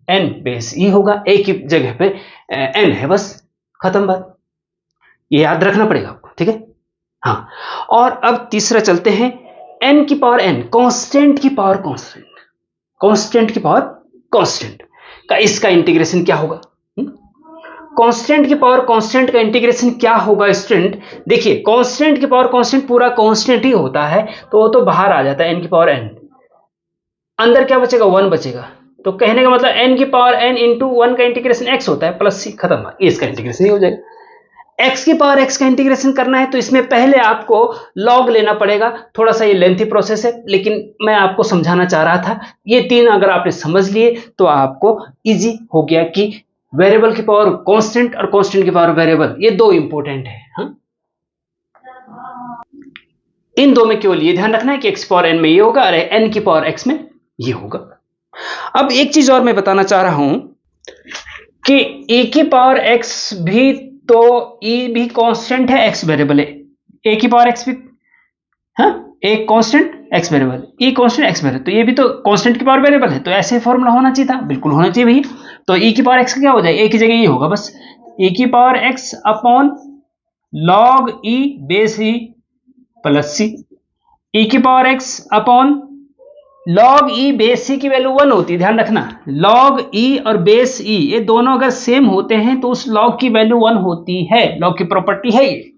n base e होगा, a की जगह पे n है, बस खत्म बात, ये याद रखना पड़ेगा आपको, ठीक है। हाँ, और अब तीसरा चलते हैं, n की पावर n कांस्टेंट की पावर कांस्टेंट, कांस्टेंट की पावर कांस्टेंट का इसका इंटीग्रेशन क्या होगा। कांस्टेंट की पावर कांस्टेंट का इंटीग्रेशन क्या होगा स्टूडेंट, देखिए कांस्टेंट की पावर कांस्टेंट पूरा कांस्टेंट ही होता है, तो वो तो बाहर आ जाता है, n की पावर n, अंदर क्या बचेगा 1 बचेगा, तो कहने का मतलब n की पावर n इंटू 1 का इंटीग्रेशन x होता है प्लस c, खत्म, ये इसका इंटीग्रेशन ही हो जाएगा। x की पावर x का इंटीग्रेशन करना है तो इसमें पहले आपको log लेना पड़ेगा, थोड़ा सा ये लेंथी प्रोसेस है, लेकिन मैं आपको समझाना चाह रहा था, ये तीन अगर आपने समझ लिए तो आपको इजी हो गया कि वेरिएबल की पावर कांस्टेंट और कांस्टेंट की पावर वेरिएबल, ये दो इंपॉर्टेंट है। हाँ? इन दो में केवल ये ध्यान रखना है कि x पावर n में ये होगा और n की पावर x में ये होगा। अब एक चीज और मैं बताना चाह रहा हूं कि e की पावर x भी, तो e भी कांस्टेंट है, x वेरिएबल है, a की पावर x भी, हाँ, एक constant x variable, e constant x variable, तो ये भी तो कांस्टेंट की पावर वेरिएबल है, तो ऐसे फॉर्मूला होना चाहिए था, बिल्कुल होना चाहिए भैया। तो e की पावर x का क्या हो जाएगा, a की जगह ये होगा बस, e की power x upon log e base e plus c, e की power x upon log e base c की वैल्यू 1 होती है, ध्यान रखना, log e और बेस e ये दोनों अगर सेम होते हैं तो उस log की वैल्यू 1 होती है, log की प्रॉपर्टी है ये,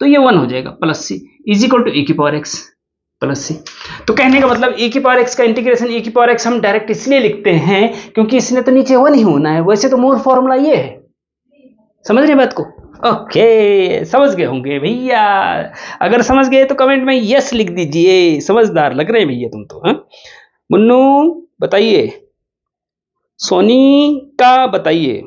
तो ये 1 हो जाएगा plus c is equal to e की पावर x प्लस c। तो कहने का मतलब e की पावर x का इंटीग्रेशन, e की पावर x हम डायरेक्ट इसलिए लिखते हैं क्योंकि इसने तो नीचे 1 ही होना है, वैसे तो मूल फॉर्मूला ये है, समझ रहे बात को। ओके, समझ गए होंगे भैया, अगर समझ गए तो कमेंट में यस लिख दीजिए, समझदार लग रहे हैं भैया तुम तो। हाँ, मुन्नू बताइए, सोनी का बताइए।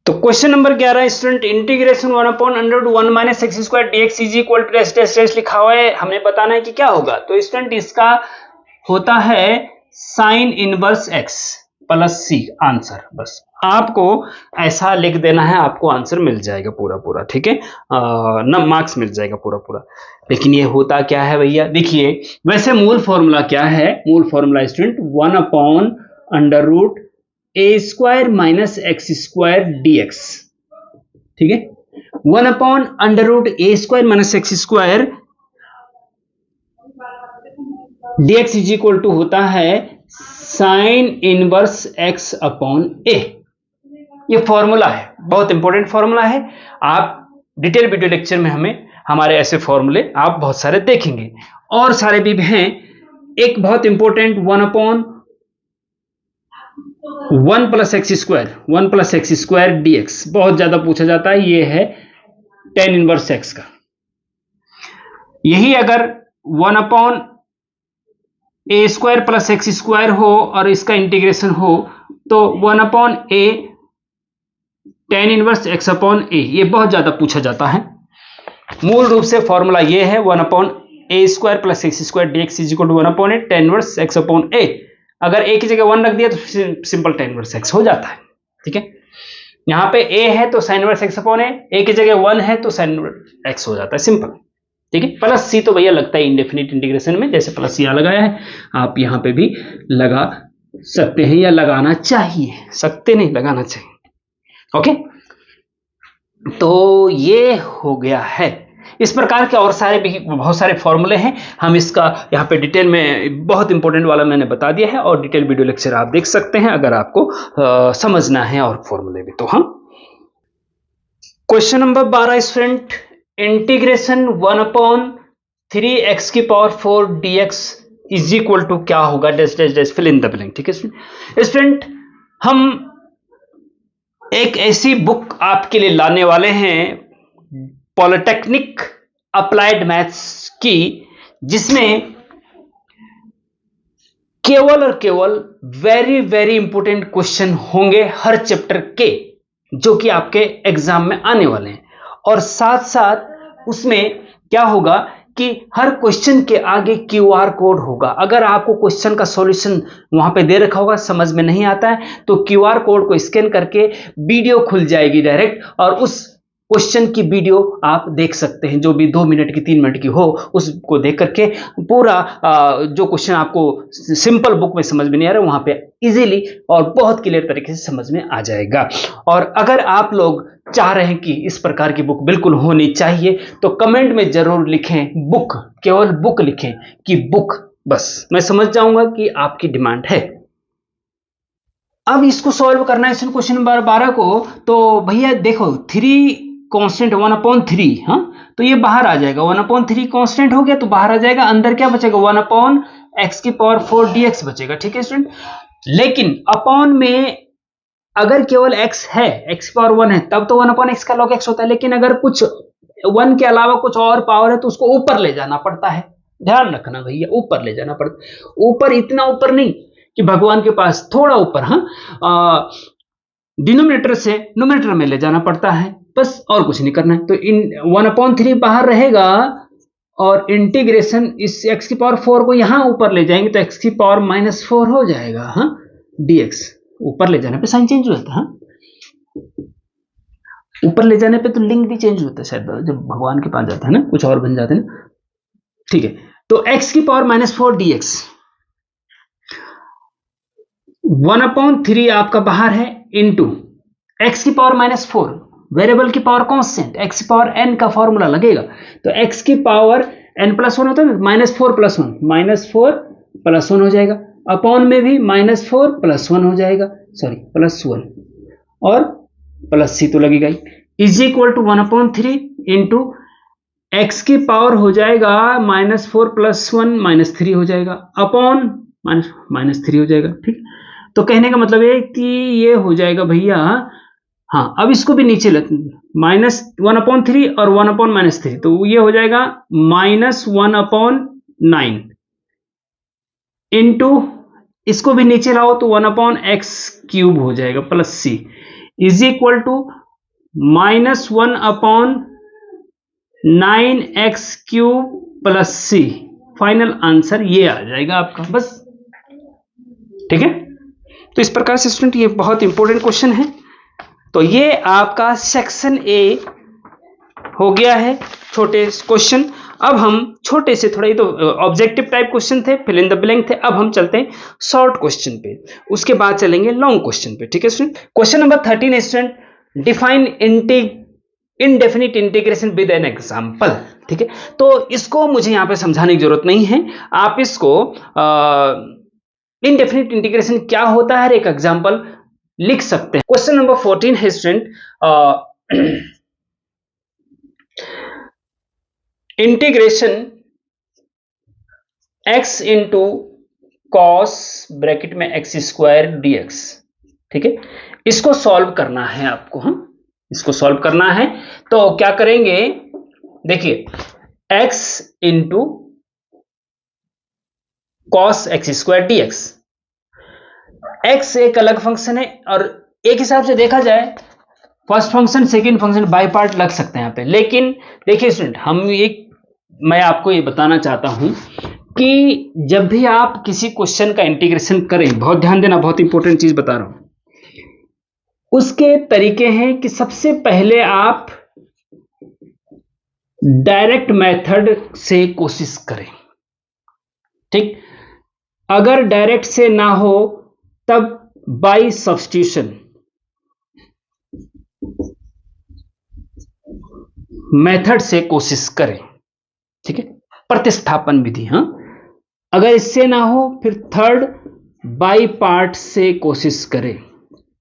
तो question number 11 student, integration 1/√1 minus x square dx is equal to s लिखा हुआ है, हमने बताना है कि क्या होगा। तो स्टूडेंट इसका होता है sine inverse x plus c answer, बस आपको ऐसा लिख देना है, आपको आंसर मिल जाएगा पूरा पूरा, ठीक है, न मार्क्स मिल जाएगा पूरा पूरा। लेकिन ये होता क्या है भैया, देखिए वैसे मूल फॉर्मूला क्या है, मूल formula student 1/√a square minus x square dx, ठीक है, 1/√a square minus x square dx is equal to होता है sine inverse x upon a। ये फॉर्मूला है, बहुत इंपॉर्टेंट फॉर्मूला है, आप डिटेल वीडियो लेक्चर में हमारे ऐसे फॉर्मूले आप बहुत सारे देखेंगे, और सारे भी हैं। एक बहुत important 1 plus x square dx बहुत ज्यादा पूछा जाता है, ये है tan इनवर्स x का। यही अगर 1/a square plus x square हो और इसका इंटीग्रेशन हो तो 1/a tan inverse x upon a, ये बहुत ज्यादा पूछा जाता है। मूल रूप से फॉर्मूला ये है 1/a square plus x square dx is equal to 1/a tan inverse x upon a। अगर a की जगह 1 रख दिया तो सिंपल tan इनवर्स x हो जाता है, ठीक है। यहाँ पे a है तो sin inverse x upon a की जगह 1 है तो sin इनवर्स x हो जाता है, सिंपल, ठीक है। प्लस c तो भैया लगता है इंडेफिनिट इंटीग्रेशन में, जैसे प्लस यहाँ लगाया है आप यहाँ पे भी लगा सकते हैं, या लगाना चाहिए, सकते नहीं लगाना चाहिए, ओके। तो ये हो गया है, इस प्रकार के और सारे भी बहुत सारे फॉर्मूले हैं, हम इसका यहाँ पे डिटेल में बहुत इंपॉर्टेंट वाला मैंने बता दिया है, और डिटेल वीडियो लेक्चर आप देख सकते हैं अगर आपको समझना है और फॉर्मूले भी। तो हम question number 12 student, integration 1/3 3x की power 4 dx is equal to क्या होगा, dash dash dash fill in the blank. ठीक है स्टूडेंट, हम एक ऐसी बुक आपके लिए लाने वाले हैं पॉलिटेक्निक अप्लाइड मैथ्स की, जिसमें केवल और केवल वेरी वेरी इंपॉर्टेंट क्वेश्चन होंगे हर चैप्टर के, जो कि आपके एग्जाम में आने वाले हैं। और साथ साथ उसमें क्या होगा कि हर क्वेश्चन के आगे QR कोड होगा। अगर आपको क्वेश्चन का सॉल्यूशन वहां पे दे रखा होगा, समझ में नहीं आता है, तो QR कोड को स्कैन करके वीडियो खुल जाएगी डायरेक्ट, और उस क्वेश्चन की वीडियो आप देख सकते हैं, जो भी 2 मिनट की 3 मिनट की हो, उसको देख करके पूरा जो क्वेश्चन आपको सिंपल बुक में समझ में नहीं आ रहा, वहां पे इजीली और बहुत क्लियर तरीके से समझ में आ जाएगा। और अगर आप लोग चाह रहे हैं कि इस प्रकार की बुक बिल्कुल होनी चाहिए, तो कमेंट में जरूर लिखें बुक, केवल बुक लिखें कि बुक, बस मैं समझ जाऊंगा कि आपकी डिमांड है। अब इसको सॉल्व करना है क्वेश्चन नंबर 12 को, तो भैया देखो 3 कांस्टेंट 1/3, हाँ, तो ये बाहर आ जाएगा, 1/3 कांस्टेंट हो गया तो बाहर आ जाएगा, अंदर क्या बचेगा 1/x की पावर 4 dx बचेगा। ठीक है स्टूडेंट, लेकिन अपॉन में अगर केवल x है, x की पावर 1 है, तब तो 1/x का log x होता है, लेकिन अगर कुछ 1 के अलावा कुछ और पावर है तो उसको ऊपर ले जाना पड़ता है। ध्यान रखना भैया, ऊपर ले जाना पड़ता है, ऊपर इतना ऊपर नहीं कि भगवान के पास, थोड़ा ऊपर, हाँ, डिनोमिनेटर से न्यूमरेटर में ले जाना पड़ता है, बस, और कुछ नहीं करना है। तो इन 1/3 बाहर रहेगा और इंटीग्रेशन इस x की पावर 4 को यहां ऊपर ले जाएंगे तो x की पावर -4 हो जाएगा, हाँ, dx। ऊपर ले जाने पे साइन चेंज हो जाता है, ऊपर ले जाने पे तो लिंक भी चेंज होता है शायद, जब भगवान के पास जाता है ना, कुछ और बन जाते हैं ना। ठीक है, तो x की पावर -4 dx, 1/3 आपका बाहर है, इंटू x की पावर -4, वेरिएबल की पावर कांस्टेंट, x की पावर n का फॉर्मूला लगेगा, तो x की पावर n+1 होता है ना, -4 + 1, -4 + 1 हो जाएगा, अपॉन में भी -4 + 1 हो जाएगा, सॉरी +1, और प्लस c तो लगेगा ही, is equal to 1/3 into x की पावर हो जाएगा -4 + 1 -3 हो जाएगा, अपॉन -3 हो जाएगा। ठीक, तो कहने का मतलब है कि ये हो जाएगा भैया, हाँ, अब इसको भी नीचे -1/3 और 1/-3, तो ये हो जाएगा -1/9 इंटू, इसको भी नीचे लाओ तो 1/x³ हो जाएगा, plus c, is equal to -1/9x³ plus c। Final answer ये आ जाएगा आपका, बस। ठीक है, तो इस प्रकार से स्टूडेंट ये बहुत इंपॉर्टेंट क्वेश्चन है। तो ये आपका सेक्शन ए हो गया है, छोटे क्वेश्चन। अब हम छोटे से थोड़ा, ये तो ऑब्जेक्टिव टाइप क्वेश्चन थे, फिल इन द ब्लैंक थे, अब हम चलते हैं शॉर्ट क्वेश्चन पे, उसके बाद चलेंगे लॉन्ग क्वेश्चन पे। ठीक है student, question number 13 student, define indefinite integration with an example. ठीक है, तो इसको मुझे यहां पे समझाने की जरूरत नहीं है, आप इसको इनडेफिनिट इंटीग्रेशन क्या होता है एक एग्जांपल लिख सकते हैं। क्वेश्चन नंबर 14 है student, integration x into cos bracket में x² dx। ठीक है, इसको सॉल्व करना है आपको, हम इसको सॉल्व करना है, तो क्या करेंगे, देखिए x into cos x² dx, x एक अलग फंक्शन है, और एक हिसाब से देखा जाए first function second function by part लग सकते हैं यहाँ पे, लेकिन देखिए स्टूडेंट, मैं आपको ये बताना चाहता हूं कि जब भी आप किसी क्वेश्चन का इंटीग्रेशन करें, बहुत ध्यान देना, बहुत इंपॉर्टेंट चीज बता रहा हूं, उसके तरीके हैं कि सबसे पहले आप डायरेक्ट मेथड से कोशिश करें। ठीक, अगर डायरेक्ट से ना हो तब बाय सब्स्टिट्यूशन मेथड से कोशिश करें। ठीक है, प्रतिस्थापन विधि, हाँ, अगर इससे ना हो फिर थर्ड बाय पार्ट से कोशिश करें।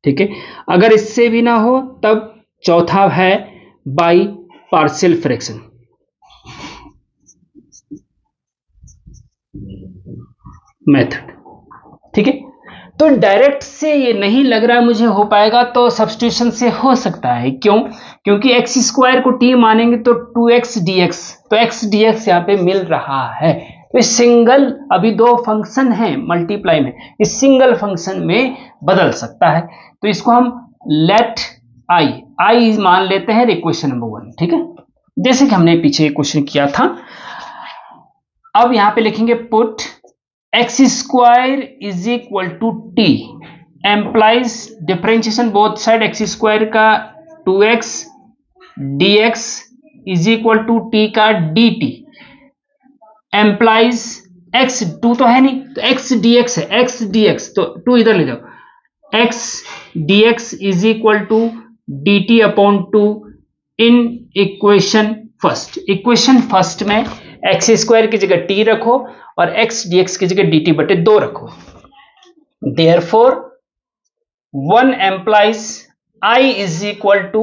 ठीक है, अगर इससे भी ना हो तब चौथा है बाय पार्शियल फ्रैक्शन। मेथड। ठीक है, तो डायरेक्ट से ये नहीं लग रहा है मुझे हो पाएगा, तो सब्स्टिट्यूशन से हो सकता है। क्यों? क्योंकि एक्स स्क्वायर को टी मानेंगे तो 2x dx, तो x dx यहाँ पे मिल रहा है। तो इस सिंगल, अभी दो फंक्शन है मल्टीप्लाई में, इस सिंगल फंक्शन में बदल सकता है। तो इसको हम लेट आई मान लेते हैं इक्वेशन नंबर 1। ठीक है, जैसे कि हमने पीछे क्वेश्चन किया था। अब यहां पे लिखेंगे put x square is equal to T implies differentiation both side x square का 2x dx is equal to T का dt एम्प्लाइज x 2 तो है नहीं, तो x dx है, x dx तो 2 इधर ले जाओ, x dx is equal to dt upon 2 in equation first. Equation first में एक्स स्क्वायर की जगह टी रखो और x dx की जगह dt बटे 2 रखो। Therefore 1 implies I is equal to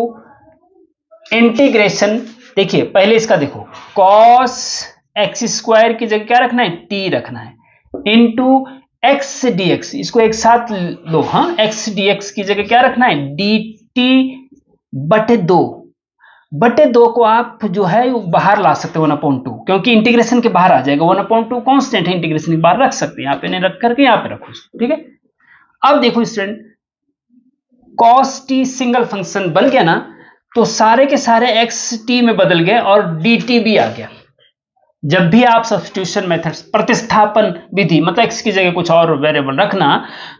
integration, देखिए पहले इसका देखो, cos एक्स स्क्वायर की जगह क्या रखना है, t रखना है, इंटू एक्स dx, इसको एक साथ लो, हाँ, x dx की जगह क्या रखना है, dt बटे 2 को आप जो है वो बाहर ला सकते हो 1/2, क्योंकि इंटीग्रेशन के बाहर आ जाएगा। 1/2 कांस्टेंट है, इंटीग्रेशन के बाहर रख सकते हैं, यहाँ पे नहीं रख करके यहाँ पे रखो। ठीक है, अब देखो student, cos t single function बन गया ना, तो सारे के सारे x t में बदल गए और dt भी आ गया। जब भी आप सब्स्टिट्यूशन मेथड्स, प्रतिस्थापन विधि, मतलब x की जगह कुछ और वेरिएबल रखना,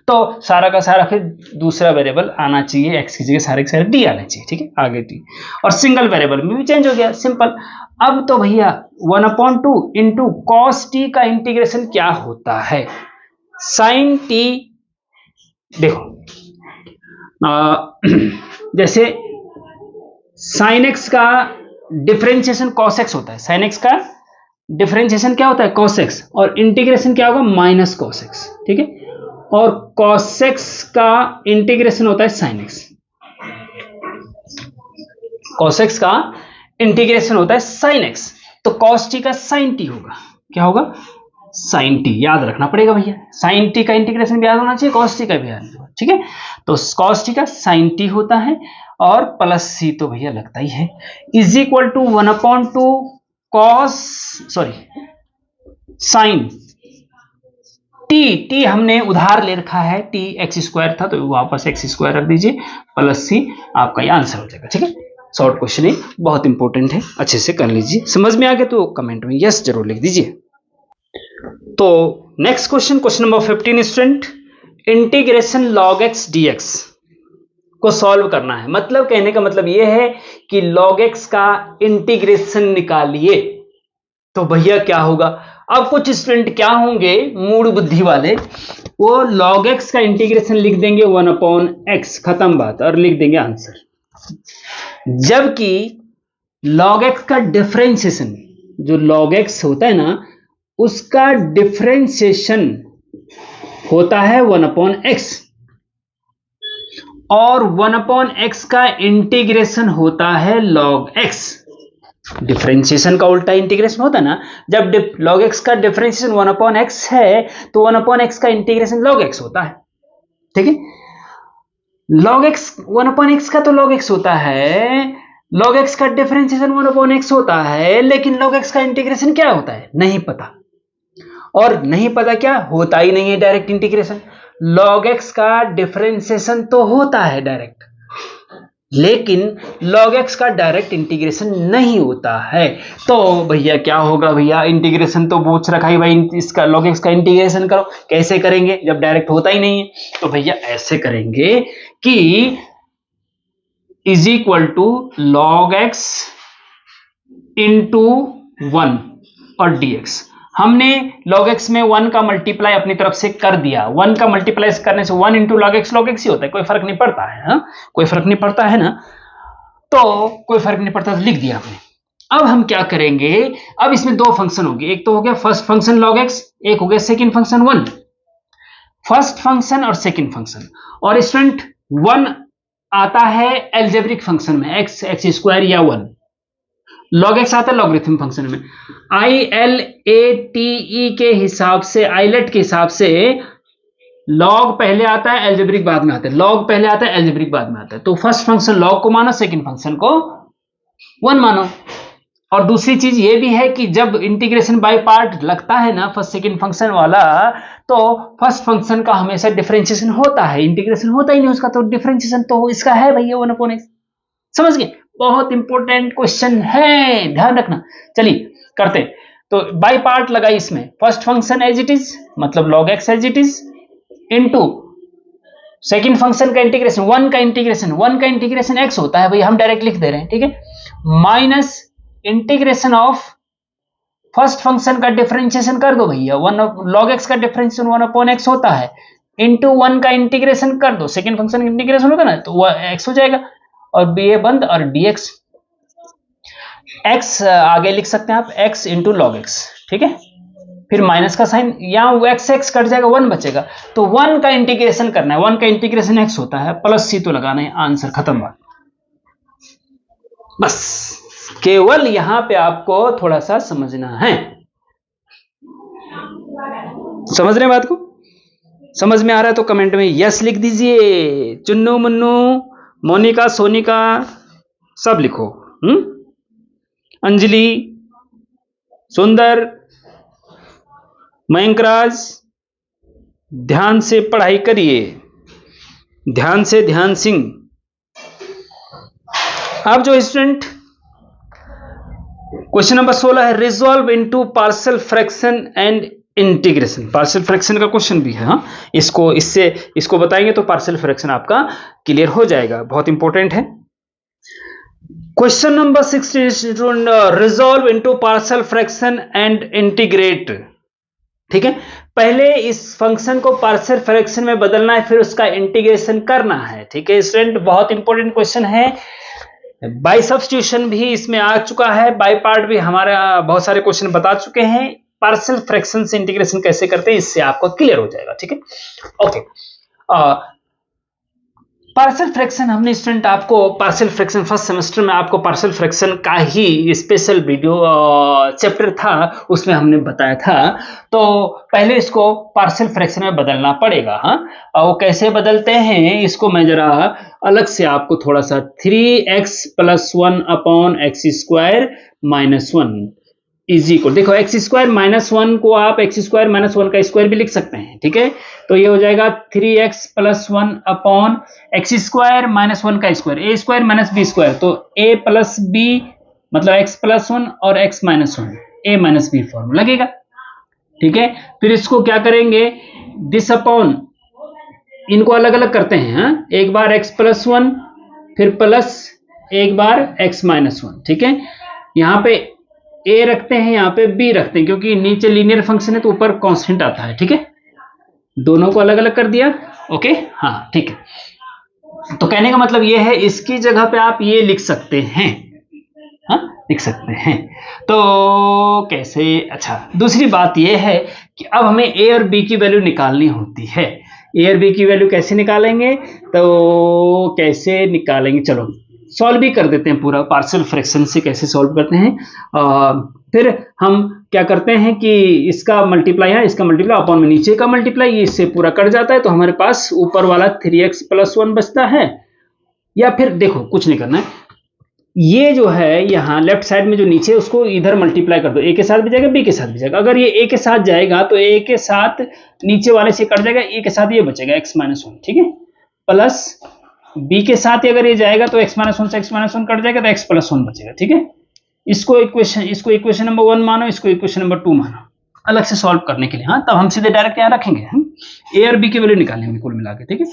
तो सारा का सारा फिर दूसरा वेरिएबल आना चाहिए, x की जगह सारे के सारे d आना चाहिए। ठीक है, आगे t, और सिंगल वेरिएबल में भी चेंज हो गया, सिंपल। अब तो भैया 1/2 इंटू cos t का इंटीग्रेशन क्या होता है, sin t, देखो जैसे sin x का डिफरेंशिएशन cos x होता है, sin x का डिफरेंशिएशन क्या होता है, cos x, और इंटीग्रेशन क्या होगा, माइनस cos x। ठीक है, और cos x का इंटीग्रेशन होता है sin x, cos x का इंटीग्रेशन होता है sin x, तो cos t का sin t होगा, क्या होगा, sin t, याद रखना पड़ेगा भैया, sin t का इंटीग्रेशन भी याद होना चाहिए, cos t का भी याद होना। ठीक है, तो cos t का sin t होता है, और प्लस c तो भैया लगता ही है, is equal to 1/2 cos, sorry, sin t हमने उधार ले रखा है, t एक्स स्क्वायर था तो वापस एक्स स्क्वायर रख दीजिए, प्लस c, आपका ये आंसर हो जाएगा। ठीक है, शॉर्ट क्वेश्चन है, बहुत इंपॉर्टेंट है, अच्छे से कर लीजिए। समझ में आ गया तो कमेंट में यस जरूर लिख दीजिए। तो next question, question number 15 student, integration log x dx को सॉल्व करना है। मतलब कहने का मतलब यह है कि log x का इंटीग्रेशन निकालिए। तो भैया क्या होगा, अब कुछ स्टूडेंट क्या होंगे मूड बुद्धि वाले, वो log x का इंटीग्रेशन लिख देंगे 1/x, खत्म बात, और लिख देंगे आंसर। जबकि log x का डिफरेंशिएशन, जो log x होता है ना, उसका डिफरेंशिएशन होता है 1/x, और 1/x का इंटीग्रेशन होता है log x। डिफरेंशिएशन का उल्टा इंटीग्रेशन होता है ना, जब log x का डिफरेंशिएशन 1/x है तो 1/x का इंटीग्रेशन log x होता है। ठीक है, log x 1/x का तो log x होता है, log x का डिफरेंशिएशन 1/x होता है, लेकिन log x का इंटीग्रेशन क्या होता है नहीं पता, और नहीं पता क्या होता ही नहीं है डायरेक्ट इंटीग्रेशन। log x का डिफरेंशिएशन तो होता है डायरेक्ट, लेकिन log x का डायरेक्ट इंटीग्रेशन नहीं होता है। तो भैया क्या होगा, भैया इंटीग्रेशन तो पूछ रखा है भाई, इसका log x का इंटीग्रेशन करो, कैसे करेंगे जब डायरेक्ट होता ही नहीं है। तो भैया ऐसे करेंगे कि is equal to log x into 1 और dx। हमने log x में 1 का मल्टीप्लाई अपनी तरफ से कर दिया, 1 का मल्टीप्लाई करने से 1 इंटू log x ही होता है, कोई फर्क नहीं पड़ता है, हाँ? कोई फर्क नहीं पड़ता है ना, तो कोई फर्क नहीं पड़ता, तो लिख दिया आपने। अब हम क्या करेंगे, अब इसमें दो फंक्शन होंगे, एक तो हो गया फर्स्ट फंक्शन log x, एक हो गया सेकेंड फंक्शन 1, फर्स्ट फंक्शन और सेकेंड फंक्शन। और स्टूडेंट 1 आता है एल्जेब्रिक फंक्शन में, एक्स स्क्वायर या 1, लॉग एक्स आता है लॉगरिथम फंक्शन में। ILATE के हिसाब से, आइलेट के हिसाब से लॉग पहले आता है, एल्जेब्रिक बाद में आता है, लॉग पहले आता है, एल्जेब्रिक बाद में आता है। तो फर्स्ट फंक्शन लॉग को मानो, सेकंड फंक्शन को 1 मानो। और दूसरी चीज ये भी है कि जब इंटीग्रेशन बाय पार्ट लगता है ना फर्स्ट सेकंड फंक्शन वाला, तो फर्स्ट फंक्शन का हमेशा डिफरेंशिएशन होता है, इंटीग्रेशन होता ही नहीं उसका, तो डिफरेंशिएशन तो इसका है भैया 1/x। समझ गए? बहुत इंपॉर्टेंट क्वेश्चन है, ध्यान रखना। चलिए करते। तो बाय पार्ट लगाई इसमें, first function as it is मतलब log x as it is, into second function का इंटीग्रेशन, 1 का इंटीग्रेशन x होता है भैया, हम डायरेक्ट लिख दे रहे हैं, ठीक है, minus integration of first function का डिफरेंशिएशन कर दो भैया, 1 log x का डिफरेंशिएशन 1/x होता है, इनटू 1 का इंटीग्रेशन कर दो, सेकंड फंक्शन का इंटीग्रेशन होगा ना तो वो x हो जाएगा, और बी ए बंद, और dx x आगे लिख सकते हैं आप, x इंटू लॉग एक्स, ठीक है, फिर माइनस का साइन, यहां x x कट जाएगा, 1 बचेगा, तो 1 का इंटीग्रेशन करना है, 1 का इंटीग्रेशन x होता है, प्लस सी तो लगाना है, आंसर खत्म बात। बस केवल यहां पे आपको थोड़ा सा समझना है। समझ रहे हैं बात को? समझ में आ रहा है तो कमेंट में यस लिख दीजिए। चुन्नू मुन्नू, मोनिका, सोनिका सब लिखो। अंजलि, सुंदर, मयंकराज, ध्यान से पढ़ाई करिए, ध्यान से, ध्यान सिंह। अब जो स्टूडेंट क्वेश्चन नंबर 16 है, resolve into partial fraction and integration. Partial fraction का क्वेश्चन भी है, हाँ, इसको बताएंगे तो पार्शियल फ्रैक्शन आपका क्लियर हो जाएगा, बहुत इंपॉर्टेंट है। Question number 16, resolve into partial fraction and integrate. ठीक है, पहले इस फंक्शन को पार्शियल फ्रैक्शन में बदलना है, फिर उसका इंटीग्रेशन करना है। ठीक है स्टूडेंट, बहुत इंपॉर्टेंट क्वेश्चन है। बाय सब्स्टिट्यूशन भी इसमें आ चुका है, बाय पार्ट भी हमारा बहुत सारे क्वेश्चन बता चुके हैं। पार्शियल फ्रैक्शन से इंटीग्रेशन कैसे करते हैं इससे आपको क्लियर हो जाएगा। ठीक है, ओके। पार्शियल फ्रैक्शन हमने स्टूडेंट आपको पार्शियल फ्रैक्शन फर्स्ट सेमेस्टर में आपको पार्शियल फ्रैक्शन का ही स्पेशल वीडियो चैप्टर था, उसमें हमने बताया था। तो पहले इसको पार्शियल फ्रैक्शन में बदलना पड़ेगा। हाँ, वो कैसे बदलते हैं इसको मैं जरा अलग से आपको थोड़ा सा 3x + 1 upon x square minus 1 is equal, देखो एक्स स्क्वायर माइनस 1 को आप एक्स स्क्वायर माइनस 1 का स्क्वायर भी लिख सकते हैं। ठीक है, तो ये हो जाएगा 3x + 1 upon x square minus 1 का स्क्वायर, ए स्क्वायर माइनस बी स्क्वायर, तो a + b मतलब x + 1 और x - 1, a - b फॉर्म लगेगा। ठीक है, फिर इसको क्या करेंगे, दिस अपॉन, इनको अलग अलग करते हैं। हाँ, एक बार x + 1 फिर प्लस एक बार x - 1। ठीक है, यहाँ पे a रखते हैं, यहाँ पे b रखते हैं, क्योंकि नीचे लीनियर फंक्शन है तो ऊपर कांस्टेंट आता है। ठीक है, दोनों को अलग अलग कर दिया। ओके, हाँ ठीक है। तो कहने का मतलब ये है, इसकी जगह पे आप ये लिख सकते हैं। हाँ, लिख सकते हैं। तो कैसे, अच्छा दूसरी बात ये है कि अब हमें a और b की वैल्यू निकालनी होती है। a और b की वैल्यू कैसे निकालेंगे, तो कैसे निकालेंगे, चलो सॉल्व भी कर देते हैं पूरा, पार्शियल फ्रैक्शन से कैसे सॉल्व करते हैं। फिर हम क्या करते हैं कि इसका मल्टीप्लाई है, इसका मल्टीप्लाई अपॉन में नीचे का मल्टीप्लाई, इससे पूरा कट जाता है, तो हमारे पास ऊपर वाला 3x + 1 बचता है। या फिर देखो कुछ नहीं करना है, ये जो है यहाँ लेफ्ट साइड में जो नीचे, उसको इधर मल्टीप्लाई कर दो, a के साथ भी जाएगा b के साथ भी जाएगा। अगर ये a के साथ जाएगा तो a के साथ नीचे वाले से कट जाएगा, a के साथ ये बचेगा x - 1। ठीक है, प्लस b के साथ अगर ये जाएगा तो x - 1 से x - 1 कट जाएगा, तो x + 1 बचेगा। ठीक है, इसको इक्वेशन नंबर 1 मानो, इसको इक्वेशन नंबर 2 मानो, अलग से सॉल्व करने के लिए। हाँ, तब हम सीधे डायरेक्ट यहाँ रखेंगे, a और b की वैल्यू निकालेंगे कुल मिला के। ठीक है,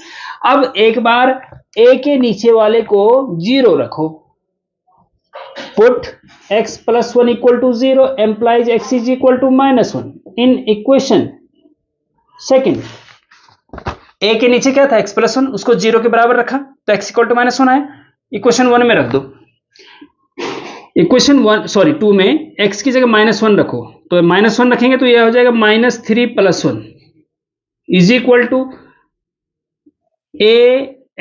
अब एक बार a के नीचे वाले को 0 रखो, put x + 1 = 0 implies x is equal to -1 in equation second. a के नीचे क्या था, x + 1, उसको 0 के बराबर रखा तो x = -1 आया, इक्वेशन 1 में रख दो। इक्वेशन 2 में x की जगह -1 रखो, तो -1 रखेंगे तो यह हो जाएगा -3 + 1 इज इक्वल टू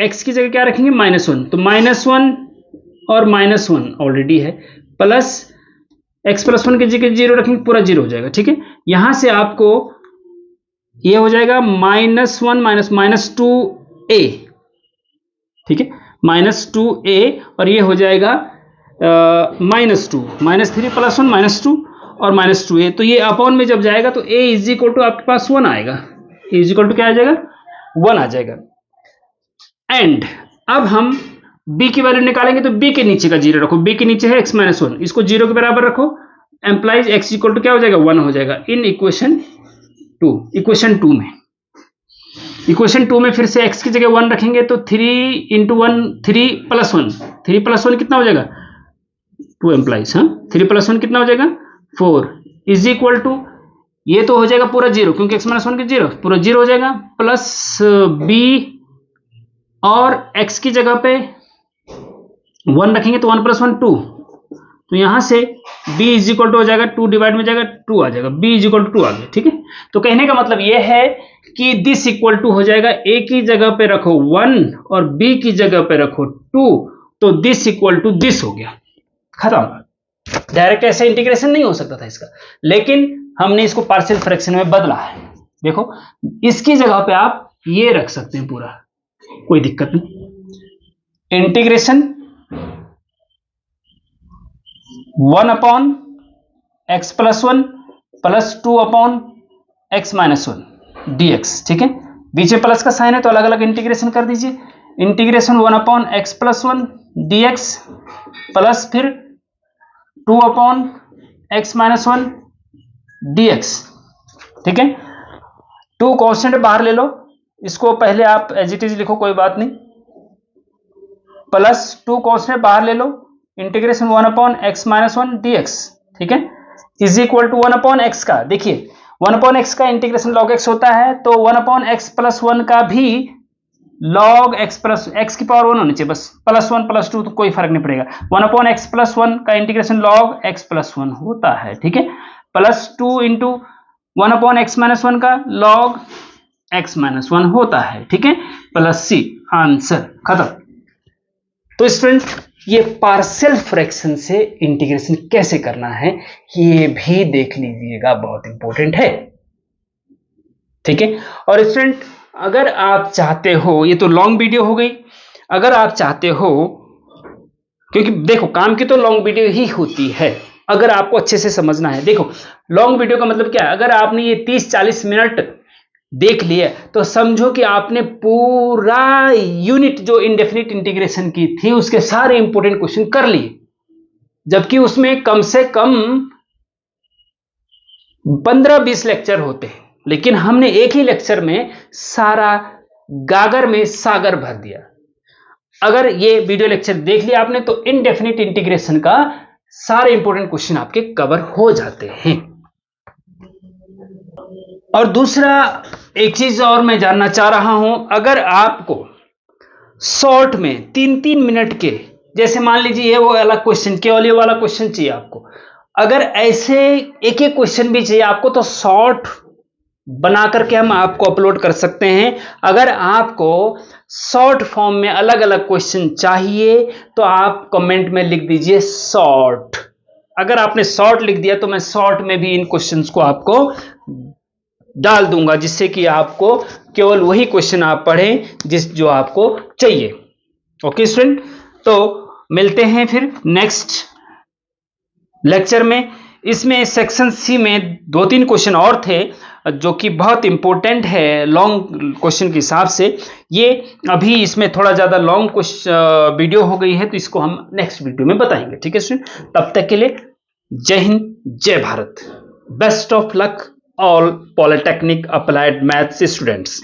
x की जगह क्या रखेंगे, -1, तो -1 और -1 ऑलरेडी है, प्लस एक्स प्लस वन की जगह जीरो रखेंगे, पूरा जीरो हो जाएगा। ठीक है, यहां से आपको ये हो जाएगा -1 -2a। ठीक है, -2a, और ये हो जाएगा -2 -3 + 1 -2 और -2a। तो ये अपॉन में जब जाएगा तो a इज इक्वल टू आपके पास 1 आएगा, a इज इक्वल टू क्या आ जाएगा, 1 आ जाएगा। एंड अब हम b की वैल्यू निकालेंगे तो b के नीचे का जीरो रखो, b के नीचे है x - 1, इसको जीरो के बराबर रखो, एम्प्लाइज x इक्वल टू क्या हो जाएगा, 1 हो जाएगा इन इक्वेशन 2। इक्वेशन 2 में फिर से x की जगह 1 रखेंगे तो 3 × 1 3 + 1, 3 + 1 कितना हो जाएगा, 2 एम्प्लाइज, हाँ 3 + 1 कितना हो जाएगा 4 इज इक्वल टू, ये तो हो जाएगा पूरा जीरो क्योंकि x - 1 के जीरो, पूरा जीरो हो जाएगा, प्लस b और x की जगह पे 1 रखेंगे तो 1 + 1 2, तो यहां से b इज इक्वल टू हो जाएगा 2 डिवाइड में जाएगा 2 आ जाएगा, b इज इक्वल टू 2 आ गया। ठीक है, तो कहने का मतलब यह है कि दिस इक्वल टू हो जाएगा a की जगह पे रखो 1 और b की जगह पे रखो 2, तो दिस इक्वल टू दिस हो गया, खत्म। डायरेक्ट ऐसे इंटीग्रेशन नहीं हो सकता था इसका, लेकिन हमने इसको पार्शियल फ्रैक्शन में बदला है। देखो इसकी जगह पे आप ये रख सकते हैं पूरा, कोई दिक्कत नहीं। Integration 1/x + 1 + 2/x - 1 dx। ठीक है, बीच में प्लस का साइन है तो अलग अलग इंटीग्रेशन कर दीजिए। इंटीग्रेशन 1/x + 1 dx प्लस फिर 2/x - 1 dx। ठीक है, 2 कांस्टेंट बाहर ले लो, इसको पहले आप एज इट इज लिखो, कोई बात नहीं, प्लस 2 कांस्टेंट बाहर ले लो, इंटीग्रेशन 1/x - 1 dx। ठीक है, इज इक्वल टू 1/x का, देखिए 1/x का इंटीग्रेशन log x होता है, तो 1/x + 1 का भी log x + x की पावर 1 होनी चाहिए, बस +1 +2 तो कोई फर्क नहीं पड़ेगा। 1/x + 1 का इंटीग्रेशन log x + 1 होता है। ठीक है, +2 × 1/x - 1 का log x - 1 होता है। ठीक है, +c, आंसर खत्म। तो स्टूडेंट ये पार्शियल फ्रैक्शन से इंटीग्रेशन कैसे करना है ये भी देख लीजिएगा, बहुत इंपॉर्टेंट है। ठीक है, और स्टूडेंट अगर आप चाहते हो, ये तो लॉन्ग वीडियो हो गई, अगर आप चाहते हो, क्योंकि देखो काम की तो लॉन्ग वीडियो ही होती है, अगर आपको अच्छे से समझना है। देखो लॉन्ग वीडियो का मतलब क्या है, अगर आपने ये 30-40 मिनट देख लिया तो समझो कि आपने पूरा यूनिट जो इंडेफिनिट इंटीग्रेशन की थी उसके सारे इंपॉर्टेंट क्वेश्चन कर लिए, जबकि उसमें कम से कम 15-20 लेक्चर होते हैं, लेकिन हमने एक ही लेक्चर में सारा गागर में सागर भर दिया। अगर ये वीडियो लेक्चर देख लिया आपने तो इनडेफिनिट इंटीग्रेशन का सारे इंपॉर्टेंट क्वेश्चन आपके कवर हो जाते हैं। और दूसरा एक चीज और मैं जानना चाह रहा हूं, अगर आपको शॉर्ट में 3-3 मिनट के, जैसे मान लीजिए ये वो वाला क्वेश्चन, केवल ये वाला क्वेश्चन चाहिए आपको, अगर ऐसे एक एक क्वेश्चन भी चाहिए आपको तो शॉर्ट बना करके हम आपको अपलोड कर सकते हैं। अगर आपको शॉर्ट फॉर्म में अलग अलग क्वेश्चन चाहिए तो आप कमेंट में लिख दीजिए शॉर्ट। अगर आपने शॉर्ट लिख दिया तो मैं शॉर्ट में भी इन क्वेश्चंस को आपको डाल दूंगा, जिससे कि आपको केवल वही क्वेश्चन आप पढ़ें जो आपको चाहिए। ओके स्टूडेंट, तो मिलते हैं फिर नेक्स्ट लेक्चर में। इसमें सेक्शन सी में 2-3 क्वेश्चन और थे जो कि बहुत इंपॉर्टेंट है लॉन्ग क्वेश्चन के हिसाब से। ये अभी इसमें थोड़ा ज्यादा लॉन्ग वीडियो हो गई है, तो इसको हम नेक्स्ट वीडियो में बताएंगे। ठीक है स्टूडेंट, तब तक के लिए जय हिंद, जय Bharat, best of luck all polytechnic applied maths students.